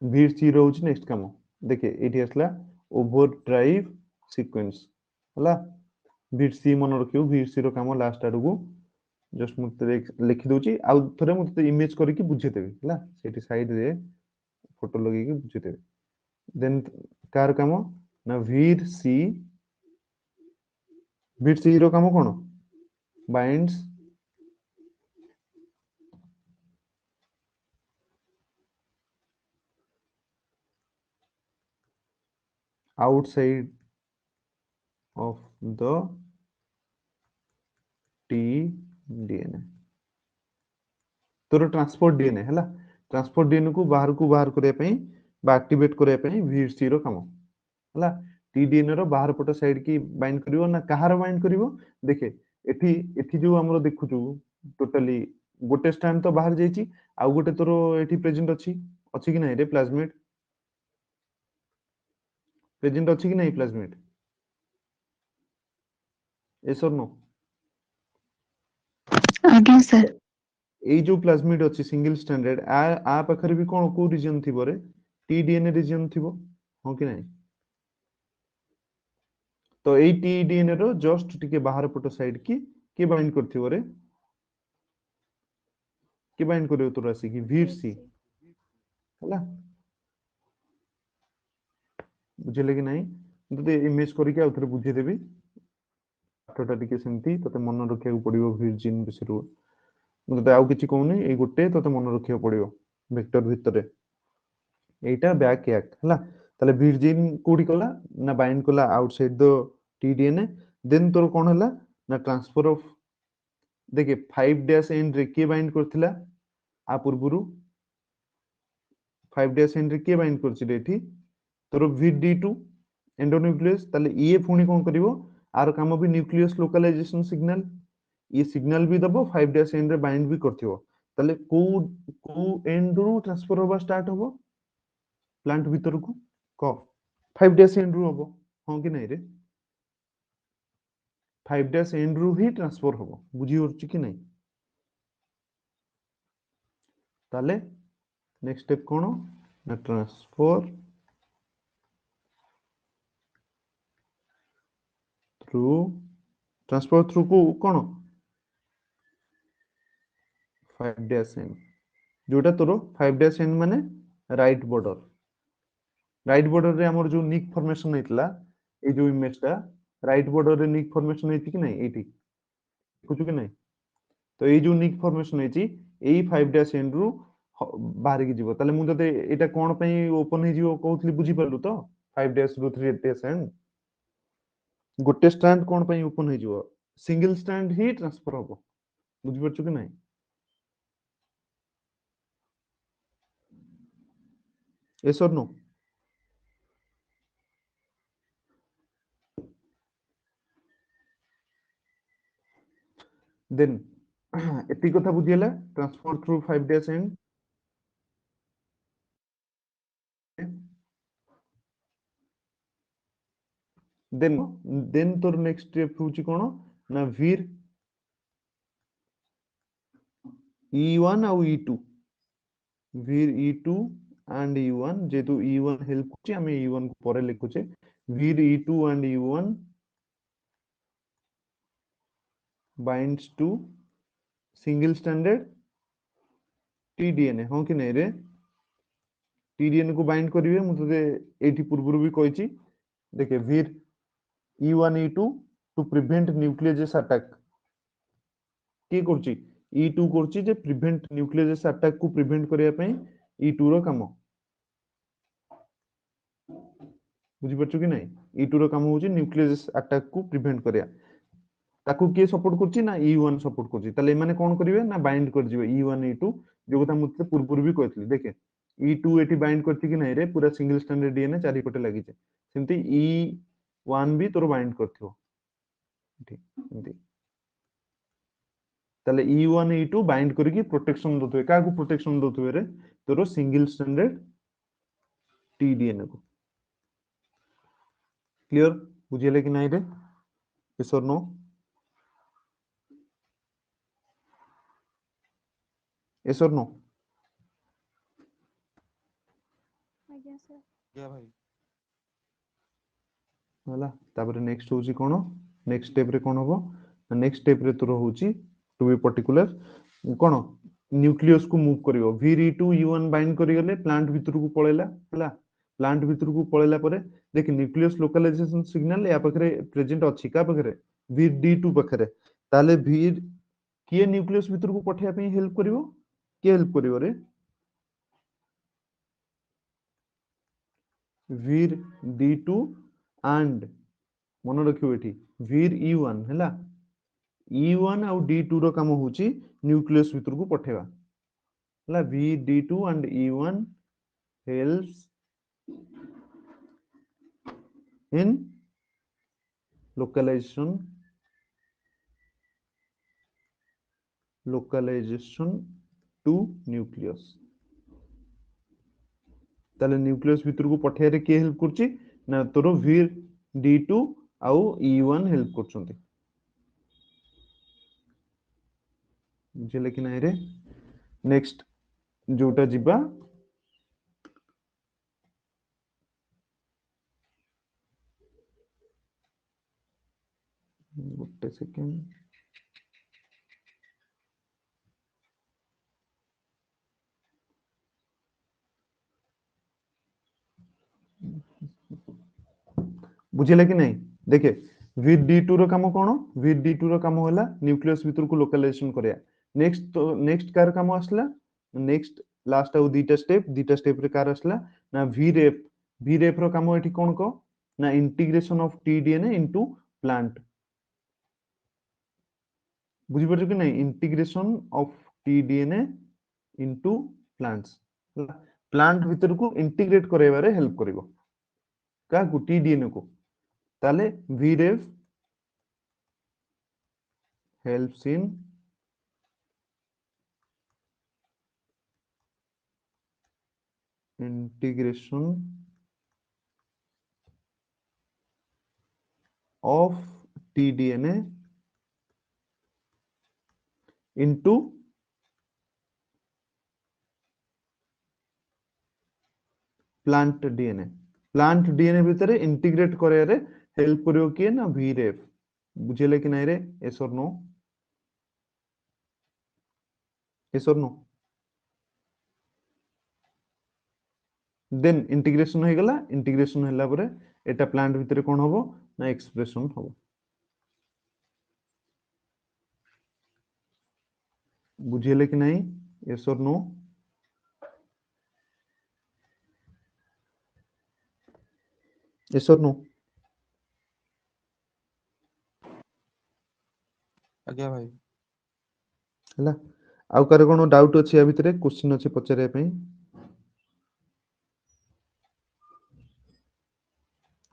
वीर सी रोज नेक्स्ट काम देखे एठी असला ओवर ड्राइव सीक्वेंस हला वीर सी मन रखियो वीर सी रो काम लास्ट आडू को जस्ट मुझे लिखि दउची आ थरे मुझे इमेज करके बुझे देबे हला सेठी साइड रे फोटो लगे के बुझे देबे देन कार काम ना वीर सी रो काम कोन binds outside of the tDNA तोर ट्रांसपोर्ट डीएनए हैला ट्रांसपोर्ट डीएनए को बाहर करे पई बा एक्टिवेट करे पई वीरसी रो काम हैला tDNA रो बाहर पट साइड की बाइंड करिवो ना कहार बाइंड करिवो देखे एठी एठी जो हमरो देखुचू टोटली गोटे स्ट्रैंड तो बाहर जाईची आ गोटे तोर एठी प्रेजेंट अछि कि नाही रे प्लाज्मिड प्रेजेंट अछि कि नाही प्लाज्मिड yes or no आज्ञा सर এই जो प्लाज्मिड अछि सिंगल स्टैंडर्ड आ पाखरे भी कोन को रीजन थिबो रे tDNA रीजन थिबो हो कि नाही तो এই tDNA रो जस्ट टिके बाहर पट साइड की बाइंड करथिबो रे की बाइंड करियो तोर आसी की वीरसी हला बुझले कि नाही तते इमेज करके आउथरे बुझे देबी पाठटा टिके सेमती तते मन रखिया पड़िबो virgin बिसरो तते आउ किछि कहूनी ए गोटे तते मन रखिया पड़िबो वेक्टर भितरे एटा बैक एक्ट हला ताले virgin कोडी कला ना बाइंड कला आउटसाइड द tDNA देन तोर कोन हला ना ट्रांसफर ऑफ देखे 5 डैश एंड रे के बाइंड करथिला आ पूर्वरु 5 डैश एंड रे के बाइंड करछि रेठी तोर VD2 एंडोन्यूक्लियस ताले ये पुणी कोन करिवो आर काम भी न्यूक्लियस लोकलाइजेशन सिग्नल ये सिग्नल भी दबो 5 डैश एंड रे बाइंड भी करथिवो ताले को एंड रू ट्रांसफर होबा स्टार्ट होबो प्लांट भीतर को क 5 डैश एंड रू होबो हां कि नहीं रे 5 डैश एंड रू ही ट्रांसफर होबो बुझी होरछि कि नहीं ताले नेक्स्ट स्टेप कोन ना ट्रांसफर थ्रू को कोन 5 डैश एंड जोटा तोर 5 डैश एंड माने राइट बॉर्डर रे हमर जो निक फॉर्मेशन हेतला ए जो इमेजटा राइट बॉर्डर रे निक फॉर्मेशन हेति कि नहीं एठी कुछ कि नहीं तो ए जो निक फॉर्मेशन हेची एई 5 डैश एंड रू बाहर की जीवो ताले मु तते एटा कोन पई ओपन हे जीवो कहउतली बुझी परलु तो 5 डैश रू 3 डैश एंड गोटे स्ट्रैंड कोन पई ओपन हे जीवो सिंगल स्ट्रैंड ही ट्रांसफर होबो बुझी परछु कि नहीं yes or no then एती कथा बुझियला transfer through 5 dash end then तोर नेक्स्ट स्टेप होची कोन ना वीर E1 और E2 Veer E2 and E1 जेतु E1 help करछि हमें E1 को परे लिखुचे वीर E2 and E1 binds to single stranded tDNA हां कि नहीं रे tDNA को बाइंड करिवे मु तते एठी पूर्वरु भी कहिछि देखे वीर E1 E2 to prevent nucleus attack की करछि E2 करछि जे प्रिवेंट न्यूक्लियस अटैक को प्रिवेंट करिया पई E2 रो काम बुझी परछु कि नहीं E2 रो काम होछि न्यूक्लियस अटैक को प्रिवेंट करिया ताकू के सपोर्ट करछि ना E1 सपोर्ट करछि तले माने कोन करिवे ना बाइंड कर जिवे E1 E2 जो कथा मुते पूर्वपूर भी कहथि देखे E2 एटी बाइंड करछि कि नहीं रे पूरा सिंगल स्टैंडर्ड डीएनए चारि पटे लागि छै सेमति E1 भी तोर बाइंड करथियो ठीक सेमति तले E1 E2 बाइंड करके प्रोटेक्शन दथुवे का को प्रोटेक्शन दथुवे रे तोर सिंगल स्टैंडर्ड tDNA को क्लियर बुझिले कि नहीं रे yes or no yes or no आज्ञा भाई होला तापर नेक्स्ट होची कोन नेक्स्ट स्टेप रे कोन होबो नेक्स्ट स्टेप रे तोर होची टू बी पर्टिकुलर कोन न्यूक्लियस को मूव करियो VD2U1 बाइंड करि गले प्लांट भीतर को पळेला होला प्लांट भीतर को पळेला परे देख न्यूक्लियस लोकलाइजेशन सिग्नल या पखरे प्रेजेंट अछि का पखरे VD2 पखरे ताले V किए न्यूक्लियस भीतर को पठिया पे हेल्प करिवो के हेल्प करिवो रे वीर D2 एंड मन रखियो एठी वीर E1 हैला E1 आउ D2 रो काम होची न्यूक्लियस भीतर को पठेबा हैला VD2 and E1 helps in localization to nucleus ताले न्यूक्लियस भीतर को पठेरे के हेल्प करची ना तोर वीर D2 आउ E1 हेल्प करचंती बुझले कि नाही रे नेक्स्ट जोटा जिबा गोटे सेकेंड बुझले कि नहीं देखे VD2 रो काम कोन VD2 रो काम होला न्यूक्लियस भीतर को लोकलाइजेशन करया नेक्स्ट कार काम आसला नेक्स्ट लास्ट आउ दीटा स्टेप रे कार आसला ना VREF रो काम एठी कोन को ना integration of tDNA into plant बुझी परछ कि नहीं integration of tDNA into plants plant भीतर को इंटीग्रेट करैबारे हेल्प करिवो का को tDNA को ताले VREF helps in integration of tDNA into plant DNA भितर इंटीग्रेट करे रे हेल्प करियो के ना VREF बुझले कि नहीं रे yes or no then integration हो गला इंटीग्रेशन हला परे एटा प्लांट भितर कोन होबो ना एक्सप्रेशन होबो बुझले कि नहीं yes or no yes or no आज्ञा भाई हला आउ कार कोनो डाउट अछि या भितरे क्वेश्चन अछि पचारे पई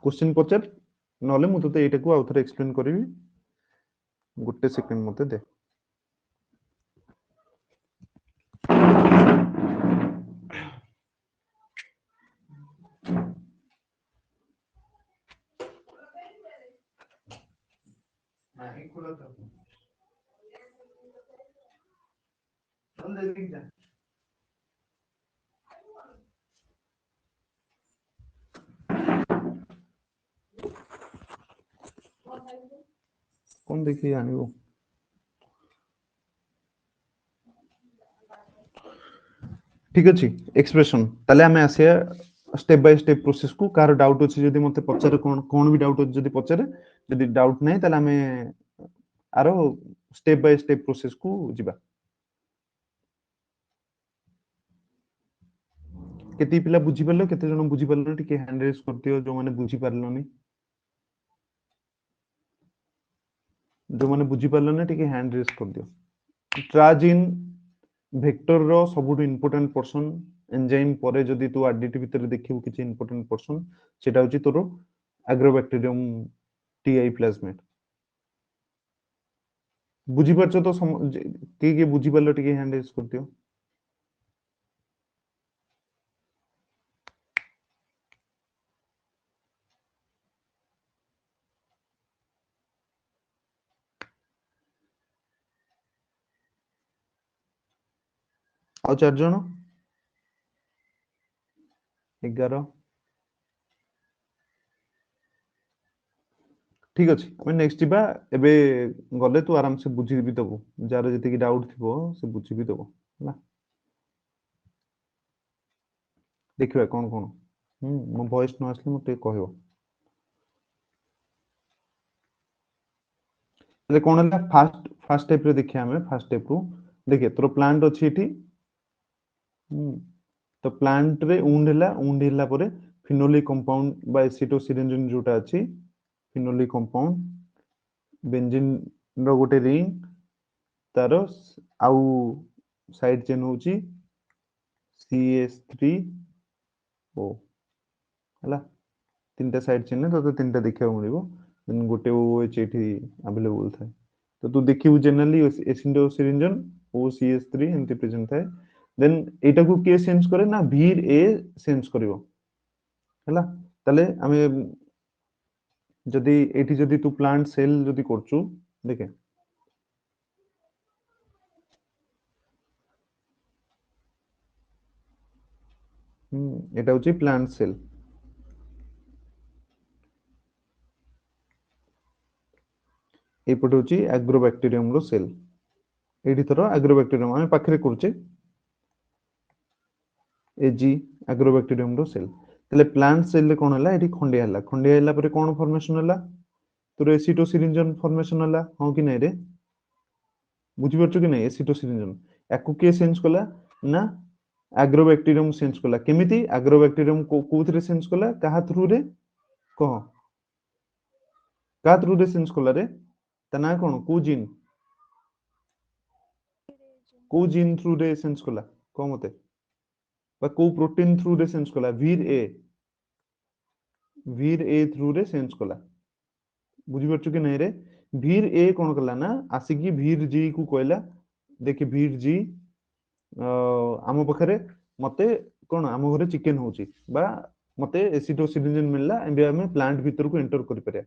क्वेश्चन पचार नले मु तते एटा को आउथरे एक्सप्लेन करिवि गुट्टे सेकंड मते दे नाही खुला था चल दे जा कौन देखिए आनिबो ठीक अछि एक्सप्रेशन ताले हमें आसे स्टेप बाय स्टेप प्रोसेस को कार डाउट अछि जदी मते पचारे कोन भी डाउट अछि जदी पचारे जदी डाउट नै ताले हमें आरो स्टेप बाय स्टेप प्रोसेस को जिबा केती पिला बुझी परलो केते जण बुझी परलो टिके हैंड रेज करतियो जो माने बुझी परलोनी जो माने बुझी परलोनी टिके हैंड रेज कर दियो ट्राजिन वेक्टर रो सबुट इंपोर्टेंट पर्सन एंजाइम परे जदी तू आरडीटी भीतर देखिबो किछि इंपोर्टेंट पर्सन सेटा होची तोरो एग्रोबैक्टीरियम टीआई प्लाज्मेट बुझी परछो तो के बुझी परलो टिके हैंड रेज कर दियो ଆଉ 4 ଜଣ 11 ठीक अछि ଆମେ नेक्स्ट ଯିବା ଏବେ गले तू आराम से बुझी भी दबो जार जति की डाउट थिबो से बुझी भी दबो ହେଲା देखिबा कोन कोन मो वॉइस न आसले मते कहयो એટલે कोन ହେଲା फास्ट स्टेप रे देखिया हमें फास्ट स्टेप रो देखिए तोर प्लांट अछि एठी तो प्लांट रे उंड हिला परे फिनोलिक कंपाउंड बा एसिटोसिरिंजिन जोटा अछि फिनोलिक कंपाउंड बेंजीन रो गोटे रिंग तार आउ साइड चेन होची CH3O हला तीनटा साइड चेन ने तो तीनटा देखिया मिलिबो देन गोटे OH एठी अवेलेबल थाए तो तू देखिबु जनरली एसिटोसिरिंजिन OCH3 एंटी प्रेजेंट थाए देन एटा को के सेंस करे ना भीर ए सेंस करिवो हला तले हमें जदी एठी जदी तू प्लांट सेल जदी करचू देखे एटा होची प्लांट सेल एपटे होची एग्रोबैक्टीरियम रो सेल एठी थरो एग्रोबैक्टीरियम हम पाखरे करचे एजी एग्रोबैक्टीरियम रो सेल तले प्लांट सेल ले कोन हला एठी खंडिया हला परे कोन फॉर्मेशन हला तोर एसिटोसिरिंजिन फॉर्मेशन हला हां कि नै रे बुझी परछु कि नै एसिटोसिरिंजिन याकू के सेंस कला ना एग्रोबैक्टीरियम सेंस कला केमिति एग्रोबैक्टीरियम को कोथरे सेंस कला कहा थ्रू रे कह का थ्रू रे सेंस कला रे तना कोन को जीन थ्रू रे सेंस कला को मते बा को प्रोटीन थ्रू रे सेंस कला वीर ए थ्रू रे सेंस कला बुझी परछु कि नै रे वीर ए कोन कला ना आसिकी वीर जी को कहला देखि वीर जी आम पखरे मते कोन आम घरे चिकन होची बा मते एसिटोसिरिंजिन मिलला एबे हमें प्लांट भीतर को एंटर करि परिया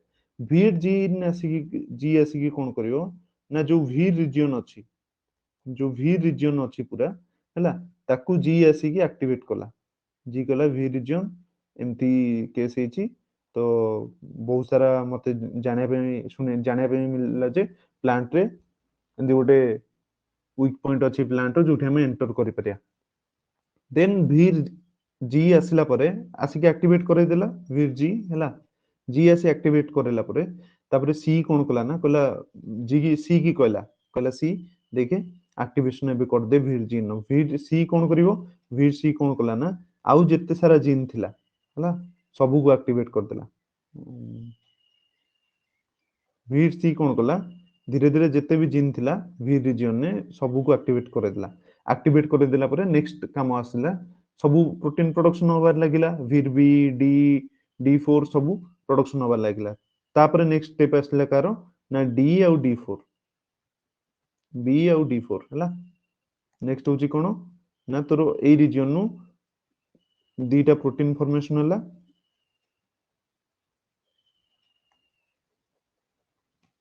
वीर जी ने आसिकी कोन करियो ना जो वीर रीजन अछि जो वी रीजन अछि पूरा हला ताकू जी आसिकी एक्टिवेट कला जी कला वी रीजन एमती केस हेची तो बहुत सारा मते जाने पे सुने जाने पे मिलला जे प्लांट रे एंदी गोटे वीक पॉइंट अछि प्लांट रो जोठी हमें एंटर करि परिया देन वीर जी आसिला परे आसिकी एक्टिवेट करे देला वीर जी हला जी आसी एक्टिवेट करेला परे तापरे सी कोन कला ना कला जी की सी की कहला सी देखे एक्टिवेशन एबे कर दे वीर जी नो वीर सी कोन करिवो वीर सी कोन कला ना आउ जत्ते सारा जीन थिला हला सबु को एक्टिवेट कर देला वीर सी कोन कला धीरे धीरे जत्ते भी जीन थिला वीर रीजन ने सबु को एक्टिवेट कर देला एक्टिवेट कर देला परे नेक्स्ट काम आसिला सबु प्रोटीन प्रोडक्शन होबार लागिला वीर बी डी D4 सबु प्रोडक्शन होबार लागिला तापरे नेक्स्ट स्टेप आसिला कारो ना डी आउ D4 बी आउ D4 हला नेक्स्ट होची कोन ना तोरो ए रीजन नु दीटा प्रोटीन फॉर्मेशन हला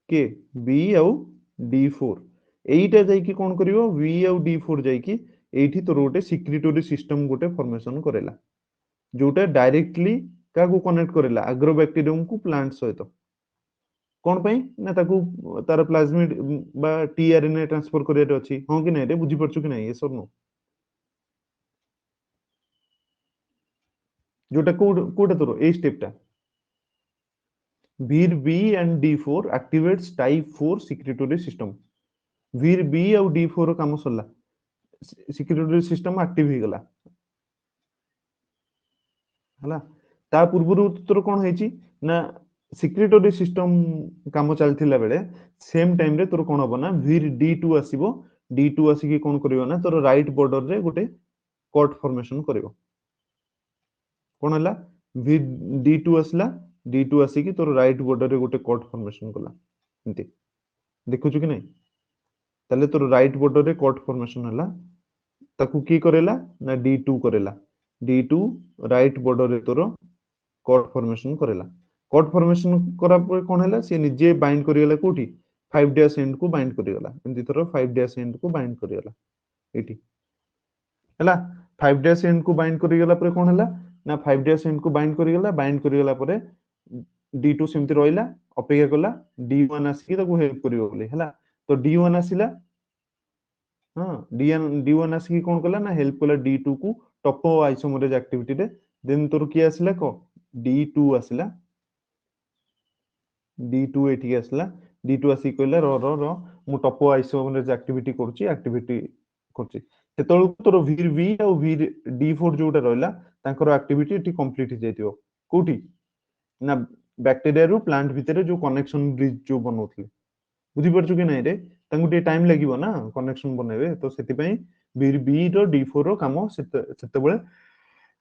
के बी आउ D4 एईटा जाई कि कोन करिवो V आउ D4 जाई कि एठी तोर गोटे सिक्रिटोरी सिस्टम गोटे फॉर्मेशन करेला जोटा डायरेक्टली का को कनेक्ट करेला एग्रोबैक्टीरियम को प्लांट सहित कोन पई ना ताकू तार प्लाज्मिड बा टीआरएनए ट्रांसफर करियार अछि हां कि नै रे बुझी परछु कि नै ये सब नो जोटा कोटा तोर ए स्टेपटा vir B and D4 activates type 4 secretory system vir B आउ D4 रो काम सरला सिक्रिटोरी सिस्टम एक्टिव हो गला हला ता पूर्वरु तोर कोन हेची ना सिक्रिटोरी सिस्टम काम चलथिला बेले सेम टाइम रे तोर कोन होबो ना वीर D2 आसीबो D2 आसी कि कोन करिवो ना तोर राइट बॉर्डर रे गोटे कट फॉर्मेशन करिवो कोन हला वीर D2 आसला D2 आसी कि तोर राइट बॉर्डर रे गोटे कट फॉर्मेशन कला एंती देखु छु कि नै तले तोर राइट बॉर्डर रे कट फॉर्मेशन हला ताकू की करेला ना D2 करेला D2 राइट बॉर्डर रे तोर कट फॉर्मेशन करेला कट फॉर्मेशन करा पर कोन हला से निजे बाइंड करियला कोठी 5 डैश एंड को बाइंड करियला एंती तोर 5 डैश एंड को बाइंड करियला एठी हला 5 डैश एंड को बाइंड करियला पर कोन हला ना 5 डैश एंड को बाइंड करियला परे D2 सेमती रहिला अपेक्षा कला D1 आसी ताको हेल्प करियो बोली हला तो D1 आसीला हां D1 आसी कोन कला ना हेल्प कला D2 को टॉपो आइसोमरेज एक्टिविटी रे देन तोर की आसीला को D2 आसीला D2 एठी आसीला D2 आसी कहला रो मु टॉपो आइसोमरेज एक्टिविटी करची सेतळ तोर वीर V और वीर D4 जोटा रहला तांकर एक्टिविटी एठी कंप्लीट हो जाइतियो कोठी ना बैक्टीरिया रु प्लांट भितरे जो कनेक्शन ब्रिज जो बनौथले बुझी परछु कि नहीं रे तांको टे टाइम लागिवो ना कनेक्शन बनेबे तो सेति पई वीर B रो D4 रो काम सेते बेले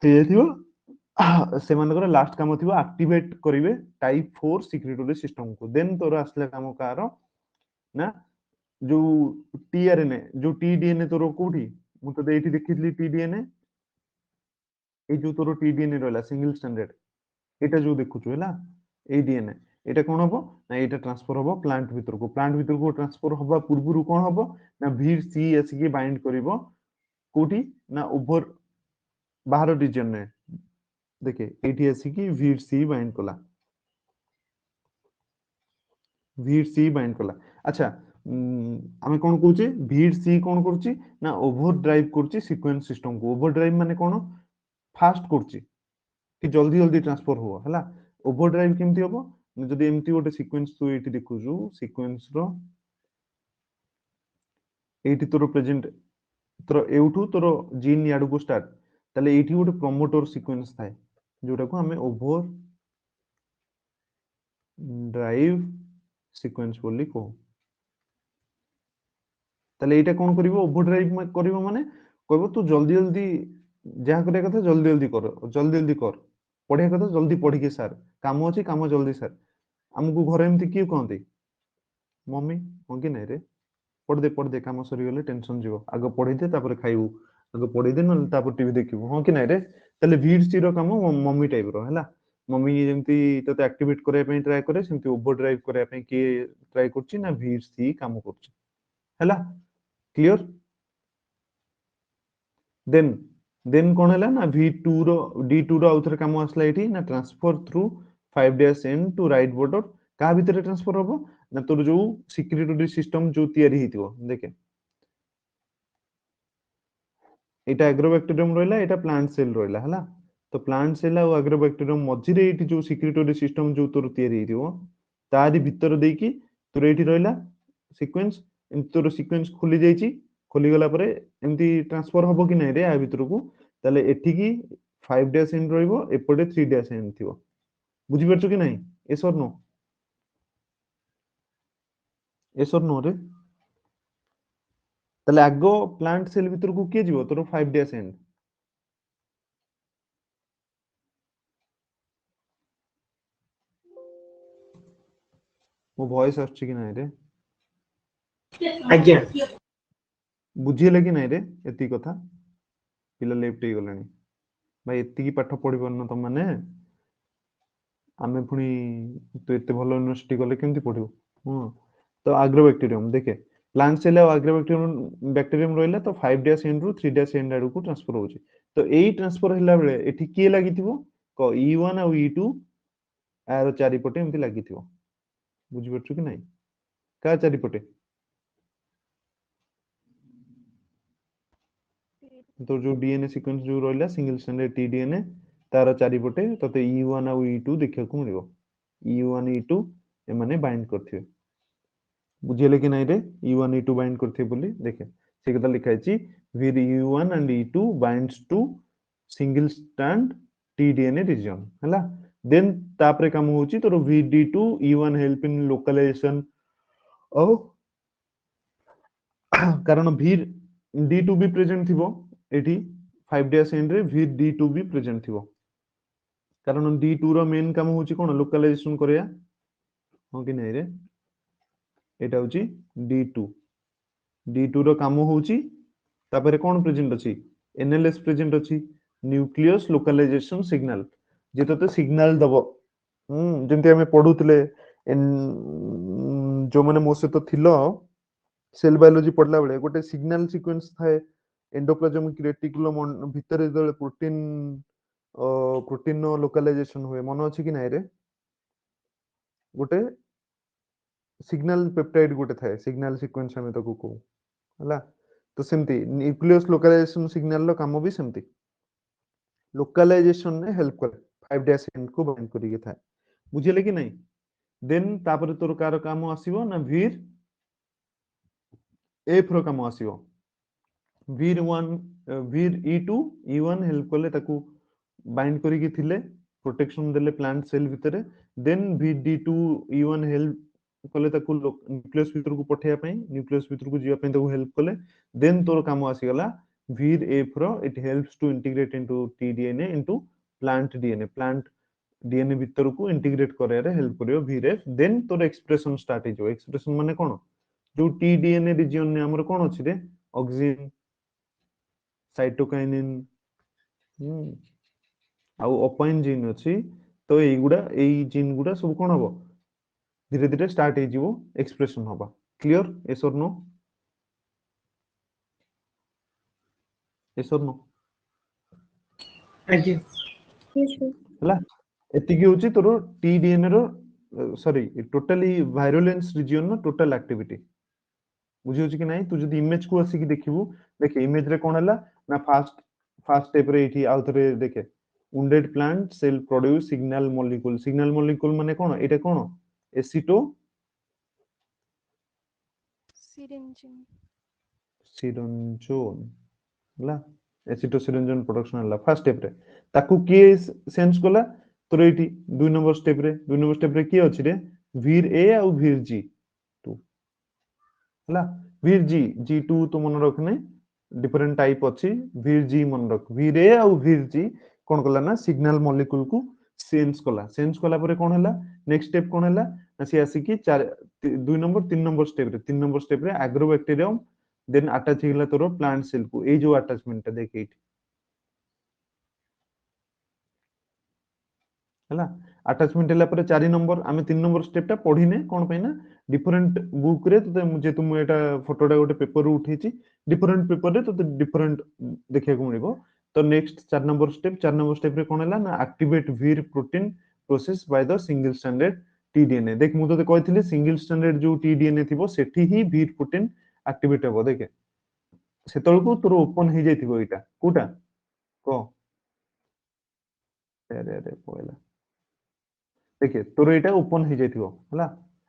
हे जाइतियो से मानकर लास्ट काम थिबो एक्टिवेट करिवे टाइप 4 सिक्रेटरी सिस्टम को देन तोर आसले काम कार ना जो टीआरएनए जो टीडीएनए तोर कोठी मु तो एठी देखितली टीडीएनए ए जो तोर टीडीएनए रहला सिंगल स्टैंडर्ड एटा जो देखुछु हला ए डीएनए एटा कोन हबो ना एटा ट्रांसफर हबो प्लांट भीतर को ट्रांसफर हबा पूर्वरु कोन हबो ना वीर सी एस के बाइंड करिवो कोठी ना ओवर बाहर रीजन ने देखे एटी एसी की वीर सी बाइंड कला वीर सी बाइंड कला अच्छा आमे कोन कहूचे वीर सी कोन करची ना ओवर ड्राइव करची सीक्वेंस सिस्टम को ओवर ड्राइव माने कोन फास्ट करची कि जल्दी जल्दी ट्रांसफर हो हला ओवर ड्राइव केमती होबो जदि एमती गोटे सीक्वेंस तू एटी देखुछु सीक्वेंस रो एटी तोर प्रेजेंट तोर एउठू तोर जीन याडू को स्टार्ट तले एटी गोटे प्रोमोटर सीक्वेंस थाए जोटा को हमें ओवर ड्राइव सीक्वेंस बोली को तले एटा कोन करिवो ओवर ड्राइव करिवो माने कहबो तू जल्दी जल्दी जहा करे कथा जल्दी जल्दी कर पढ़े कथा जल्दी पढ़ी के सर काम अछि काम जल्दी सर हमको घर एमती किए कहते मम्मी हो कि नहीं रे पढ़ दे काम सरी गले टेंशन जीवो आगे पढ़ी दे तापर खाइबू आगे पढ़ी दे न तापर टीवी देखिबू हो कि नहीं रे तले वीर सी रो काम मम्मी टाइप रो हला मम्मी जेमती तते एक्टिवेट करे पई ट्राई करे सेमती ओवर ड्राइव करे पई के ट्राई करची ना वीर सी काम करची हला क्लियर देन कोन हला ना V2 रो D2 रो आउथरे काम आसला एठी ना transfer through 5-N to right border का भीतर ट्रांसफर होबो ना तोर जो सिक्रेटरी सिस्टम जो तयारी हितिबो देखे एटा एग्रोबैक्टीरियम रहला एटा प्लांट सेल रहला हला तो प्लांट सेल आ एग्रोबैक्टीरियम मझी रे एठी जो सिक्रेटरी सिस्टम जो तोर तयारी हितिबो तारी भीतर देकी तोर एठी रहला सीक्वेंस तोर सीक्वेंस खुली जाईची खोली गला परे एमती ट्रांसफर होबो कि नै रे आ भीतर को ताले एठी की 5-N रहइबो एपटे 3-N थिबो बुझी परछो कि नै एस और नो एस और नो रे ताले आगो प्लांट सेल भीतर को के जीवो तोर 5-N मो वॉइस आछी कि नै रे आज्ञा बुझिले कि नै रे एती कथा पिला लेफ्ट हे गलानी भाई एती की पाठ पढि परन त माने आमे पुनी तो एते भलो यूनिवर्सिटी गले केमती पढिबो हां तो एग्रोबैक्टीरियम देखे प्लांट सेल और एग्रोबैक्टीरियम बैक्टीरियम रहला तो 5-N रु 3-N आडू को ट्रांसफर होची तो एई ट्रांसफर हला बेले एठी के लागिथिबो को E1 और E2 आरो चारि पटे एमती लागिथिबो बुझि परछु कि नै का चारि पटे तो जो डीएनए सीक्वेंस जो रहला सिंगल स्टैंडर्ड टीडीएनए तार चारि पटे तते E1 और E2 देखिया को मिलिबो E1 E2 ए माने बाइंड करथिबे बुझिले कि नै रे E1 E2 बाइंड करथिबे बोली देखे से कथा लिखा अछि with E1 and E2 binds to single strand tDNA region हला देन तापरे काम होची तोर VD2 E1 help in localization of कारण वीर D2 भी प्रेजेंट थिबो एठी 5-N रे वीर D2 भी प्रेजेंट थिबो कारण D2 रो मेन काम होची कोन लोकलाइजेशन करिया हो कि नै रे एटा होची D2 रो काम होची तापरे कोन प्रेजेंट अछि NLS प्रेजेंट अछि न्यूक्लियस लोकलाइजेशन सिग्नल जे तते सिग्नल दबो जेंति हमें पढुतले जो माने मो सहित थिलो सेल बायोलॉजी पढ़ला बेले गोटे सिग्नल सीक्वेंस थाए एंडोप्लाज्मिक रेटिकुलम भीतर जे प्रोटीन नो लोकलाइजेशन हुए मन अछि कि नै रे गोटे सिग्नल पेप्टाइड गोटे थाए सिग्नल सीक्वेंस हमें ताको को हला तो सेमती न्यूक्लियस लोकलाइजेशन सिग्नल रो काम भी सेमती लोकलाइजेशन ने हेल्प करे 5 डैश एंड को बाइंड करी के थाए बुझिले कि नहीं देन तापर तोर कार काम आसीबो ना वीर एफ रो काम आसीबो वीर 1 वीर e2 e1 हेल्प करले ताकू बाइंड करी के थिले प्रोटेक्शन देले प्लांट सेल भितरे देन vd2 e1 हेल्प कले ताकू न्यूक्लियस भीतर को पठेया पई न्यूक्लियस भीतर को जीवा पई ताकू हेल्प कले देन तोर काम आसी गला वीर एफ रो it helps to integrate into tDNA into plant DNA भीतर को इंटीग्रेट करे रे हेल्प करियो वीर एफ देन तोर एक्सप्रेशन स्टार्ट हो जो एक्सप्रेशन माने कोन जो tDNA रीजन ने हमर कोन अछि रे ऑक्सिन साइटोकाइनिन आउ अपाइन जीन अछि तो एगुडा एई जीन गुडा सब कोन हबो धीरे धीरे स्टार्ट हे जीवो एक्सप्रेशन हबा क्लियर यस और नो आज्ञा Yes, sir. हला एतिकी होची तोर tDNA रो sorry totally virulence region no total activity बुझी होची कि नहीं तू जदी इमेज को आसी कि देखिबू देखे इमेज रे कोन हला ना फास्ट स्टेप रे इठी आउथरे देखे wounded plant cell produce signal molecule माने कोन एटा कोन एसिटो Syringine. सिरंजोन हला एसिटो सिरंजोन प्रोडक्शन हला फर्स्ट स्टेप रे ताकू के सेंस कोला तोर एठी 2 नंबर स्टेप रे की अछि रे वीर ए और वीर जी 2 हला वीर जी2 तो मन रखने डिफरेंट टाइप अछि वीर जी मन रख वीर ए और वीर जी कोन कला ना सिग्नल मॉलिक्यूल को सेंस कला परे कोन हला नेक्स्ट स्टेप कोन हला ना सी आसी कि 2 नंबर 3 नंबर स्टेप रे एग्रोबैक्टीरियम देन अटैच हिला तोर प्लांट सेल को ए जो अटैचमेंट देख एठी हला अटैचमेंट हला पर 4 नंबर आमे 3 नंबर स्टेप टा पढिने कोन पैना डिफरेंट बुक रे तो जे तुम एटा फोटोटा गोटे पेपर उठेची डिफरेंट पेपर रे तो डिफरेंट देखिया को मिलिबो तो नेक्स्ट 4 नंबर स्टेप रे कोन हला ना activate Veer protein process by the single standard tDNA देख मु तो कहथिले सिंगल स्टैंडर्ड जो tDNA थिबो सेठी ही वीर प्रोटीन एक्टिवेट हो देखे सेतल को तोर ओपन हे जाइथिबो एटा कोटा को अरे पोइला देखे तोर एटा ओपन हे जाइथिबो हला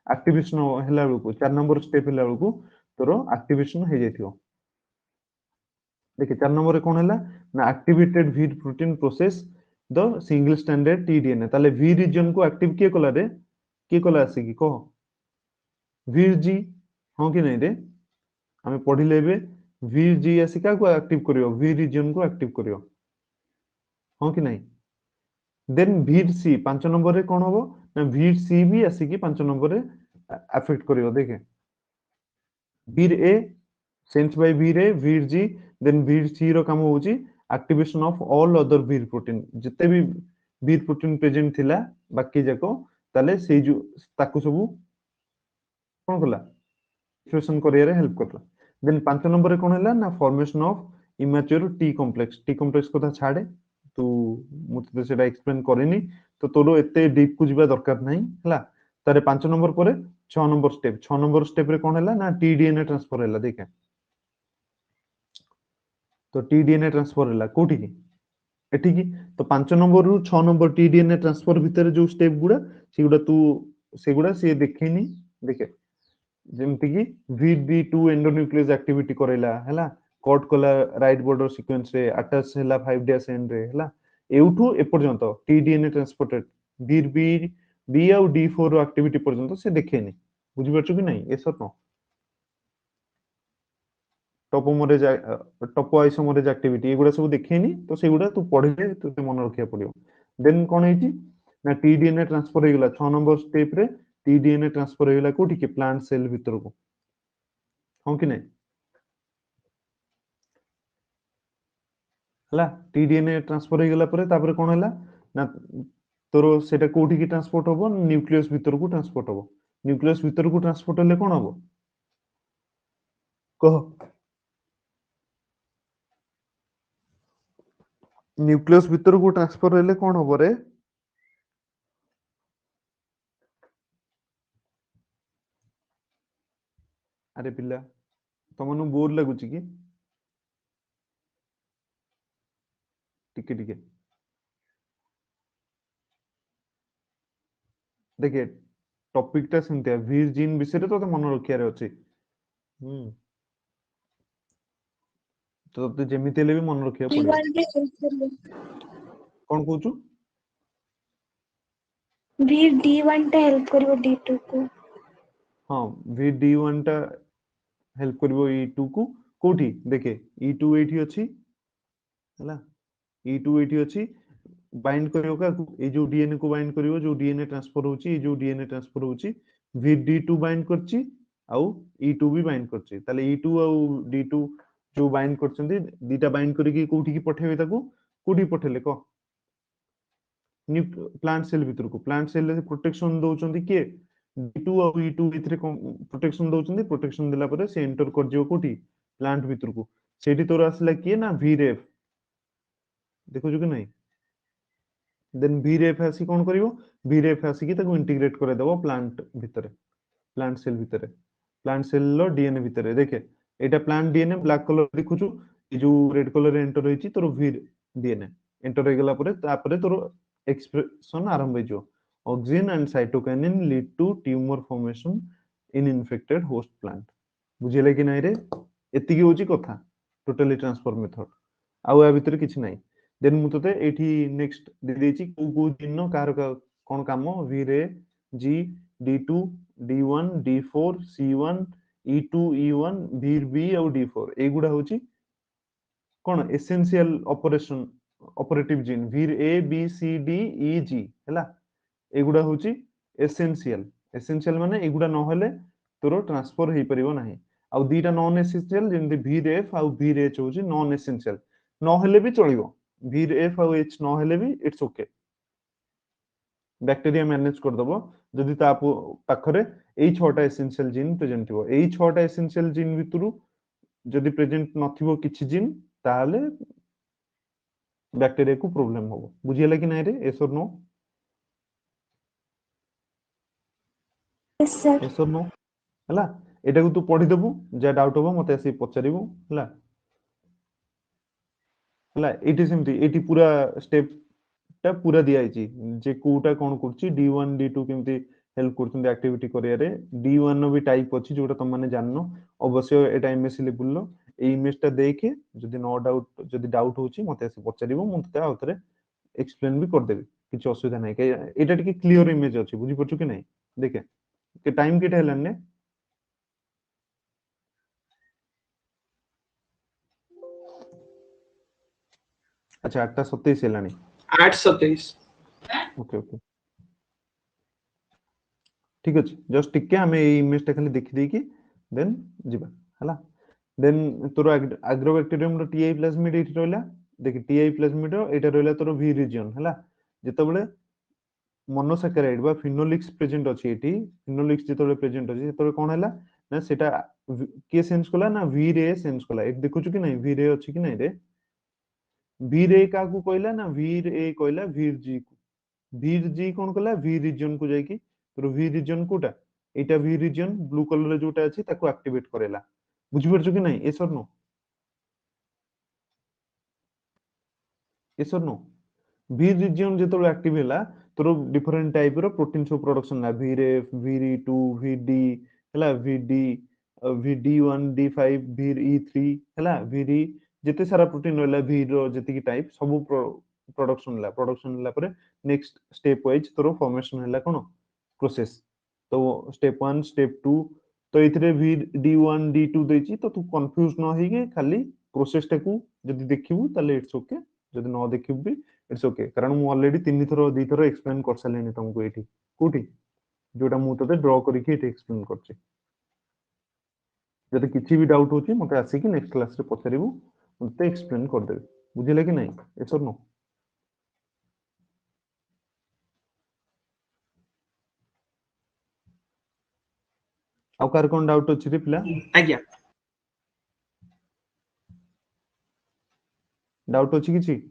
एक्टिवेशन हला बेलको 4 नंबर स्टेप हला बेलको तोर एक्टिवेशन हे जाइथिबो देखे 4 नंबर रे कोन हला ना activated Veer protein process the single standard tDNA ताले वी रीजन को एक्टिव के कला रे के कला आसी की कहो वीर जी हां कि नहीं रे हमें पढ़ी लेबे वीर जी आसी का को एक्टिव करियो वी रीजन को एक्टिव करियो हां कि नहीं देन वीर सी 5 नंबर रे कोन होबो ना वीर सी भी आसी की 5 नंबर रे अफेक्ट करियो देखे vir A sense by vir A vir G then vir C रो काम होउची activation of all other vir protein जिते भी वीर प्रोटीन प्रेजेंट थिला बाकी जाको ताले से जो ताकू सबु कोन कला एक्सप्रेशन करिया रे हेल्प करला देन 5 नंबर रे कोन हला ना formation of immature T complex को ता छाड़े तू मुते सेटा एक्सप्लेन करिनी तो तोरो एते डीप को जिबा दरकार नहीं हला तारे 5 नंबर परे 6 नंबर स्टेप रे कोन हला ना tDNA ट्रांसफर हला देखे तो tDNA ट्रांसफर हला कोठी की एठी की तो 5 नंबर रु 6 नंबर tDNA ट्रांसफर भीतर जो स्टेप गुडा तू सेगुडा से देखिनी देखे जेमति की vd2 एंडोन्यूक्लियस एक्टिविटी करेला हला कट कला राइट बॉर्डर सीक्वेंस रे अटैच हला 5 डैश एंड रे हला एउठू ए पर्यंत tDNA ट्रांसपोर्टेड वीर बी और d4 रो एक्टिविटी पर्यंत से देखेनी बुझि परछु कि नहीं Acer know top isomerase activity एगुडा सब देखेनी तो सेगुडा तू पढिले तते मन रखिया पड़ियो देन कोन हेची ना tDNA ट्रांसफर हे गेला 6 नंबर स्टेप रे tDNA ट्रांसफर हे गेला कोठी के प्लांट सेल भीतर को हां कि नहीं हला tDNA ट्रांसफर हे गेला परे तापर कोन हला ना तोरो सेटा कोठी की ट्रांसपोर्ट होबो न्यूक्लियस भीतर को ट्रांसपोर्ट होबो न्यूक्लियस भीतर को ट्रांसपोर्ट होले कोन होबो कह न्यूक्लियस भीतर को ट्रांसफर होले कोन होबो रे अरे पिला तुमनु बोर लगुची कि टिके टिके देखे टॉपिक टा सेमतिया वीर जीन विषय तो मन रखियारे अछि तो ते जेमिति ले भी मन रखिया पड़ियो कोन कहूचु वीर D1 टा हेल्प करिवो D2 को हां वी D1 टा हेल्प करिवो E2 को कोठी देखे E2 एठी अछि हला E2 एठी अछि बाइंड करियो का ए जो डीएनए को बाइंड करियो जो डीएनए ट्रांसफर होची ए जो डीएनए ट्रांसफर होची वी D2 बाइंड करची आउ E2 भी बाइंड करची ताले E2 आउ D2 जो बाइंड करचंदी दीटा बाइंड करिकी कोठी की पठेबे ताको कोठी पठेले को प्लांट सेल भीतर को प्लांट सेल रे प्रोटेक्शन दोचंदी के D2 और E2 इथरे प्रोटेक्शन दोचंदी प्रोटेक्शन दिला परे से एंटर कर जियो कोठी प्लांट भीतर को सेठी तोर आसला के ना VREF देखो जो कि नहीं देन VREF आसी कोन करिवो VREF आसी की ताको इंटीग्रेट करे देबो प्लांट भीतर प्लांट सेल भीतर प्लांट सेल लो डीएनए भीतर देखे एटा प्लांट डीएनए ब्लैक कलर देखुछु ए जो रेड कलर एंटर होईची तोर वीर डीएनए एंटर हो गेला परे तापरे तोर एक्सप्रेशन आरंभ हो जो auxin and cytokinin lead to tumour formation in infected host plant बुझिले कि नाही रे एतिकी होची कथा टोटली ट्रांसफर मेथड आउ या भीतर किछ नाही देन मु तते एठी नेक्स्ट दे देची को दिन कार कोन काम वीरे जी D2 D1 D4 C1 E2 E1 वीर बी और D4 एगुडा होची कोन essential operation operative gene vir A B C D E G हैला एगुडा होची एसेंशियल एसेंशियल माने एगुडा न होले तोरो ट्रांसफर हेई परिबो नाही आ दीटा नॉन एसेंशियल जेंति वीर एफ आ वीर एच होची नॉन एसेंशियल न होले भी चलिबो वीर एफ आ एच न होले भी इट्स ओके बैक्टीरिया मैनेज कर दबो जदि ता पाखरे एई 6टा एसेंशियल जीन प्रेजेंट थिबो एई 6टा एसेंशियल जीन भितरु जदि प्रेजेंट नथिबो किछि जीन ताहाले बैक्टीरिया को प्रॉब्लम होबो बुझियला कि नाही रे एस और नो यस सर एस और नो हला एटा को तू पढि देबु जे डाउट होबो मते आसी पचारिबु हला हला एटी सेमती एटी पूरा स्टेप टा पूरा दिया आइची जे कोटा कोन करची D1 D2 केमती हेल्प करछन एक्टिविटी करियारे D1 नो भी टाइप अछि जोटा तुम माने जाननो अवश्य एटा एमएससी लेवल लो ए इमेज टा देखे जदि नो डाउट जदि डाउट होची मते आसी पचारिबो मु तते आउतरे एक्सप्लेन भी कर देबी किछ असुविधा नाही के एटा टिके क्लियर इमेज अछि बुझि पछू कि नाही देखे के टाइम केटा हेलन ने अच्छा 8:27 हेलानी 8:27 ओके ओके ठीक अछि जस्ट टिके हमें ए इमेज टा खाली देखि देकी देन जिबा हला देन तोर एग्रोबैक्टीरियम रो टीआई प्लाज्मिड एठी रहला देखि टीआई प्लाज्मिड एटा रहला तोर वी रीजन हला जेतबेले मोनोसैकेराइड बा फिनोलिक्स प्रेजेंट अछि एठी फिनोलिक्स जेतबेले प्रेजेंट अछि जेतबेले कोन हैला ना सेटा के सेंस कला ना वी रे सेंस कला एठी देखुछु कि नाही वी रे अछि कि नाही रे वी रे का को कहला ना वीर ए कहला वीर जी को वीर जी कोन कला वी रीजन को जाई कि तो we reason Kota Etah we reason blue colour रे जोटा अछि ताको एक्टिवेट करेला बुझि परछु कि नाही एस और नो एस और नो वी रीजन जेतबेले एक्टिव हैला तोर डिफरेंट टाइप रो प्रोटीन सब प्रोडक्शन ला वीर वी2 वीडी हैला वीडी वीडी1 डी5 वीई3 हैला वीडी जेते सारा प्रोटीन रहला वी रो जेति की टाइप सब प्रोडक्शन ला परे नेक्स्ट स्टेप वाइज तोर फॉर्मेशन हैला कोन प्रोसेस तो स्टेप 1 स्टेप 2 तो इथरे वी डी1 डी2 देची तो तू कंफ्यूज न होइगे खाली प्रोसेस टाकू जदी देखिबू ताले इट्स ओके जदी न देखिबू भी इट्स ओके कारण मु ऑलरेडी 3 थरो 2 थरो एक्सप्लेन कर सालेनी तुमको एठी कोठी जोटा मु तते ड्रॉ करके एठी एक्सप्लेन करछि जदी किछि भी डाउट होछि मते आसी कि नेक्स्ट क्लास रे पछारिबू मते एक्सप्लेन कर देबे बुझिले कि नहीं एस और नो आउ कार कोन डाउट अछि रे पिला आज्ञा डाउट अछि किछि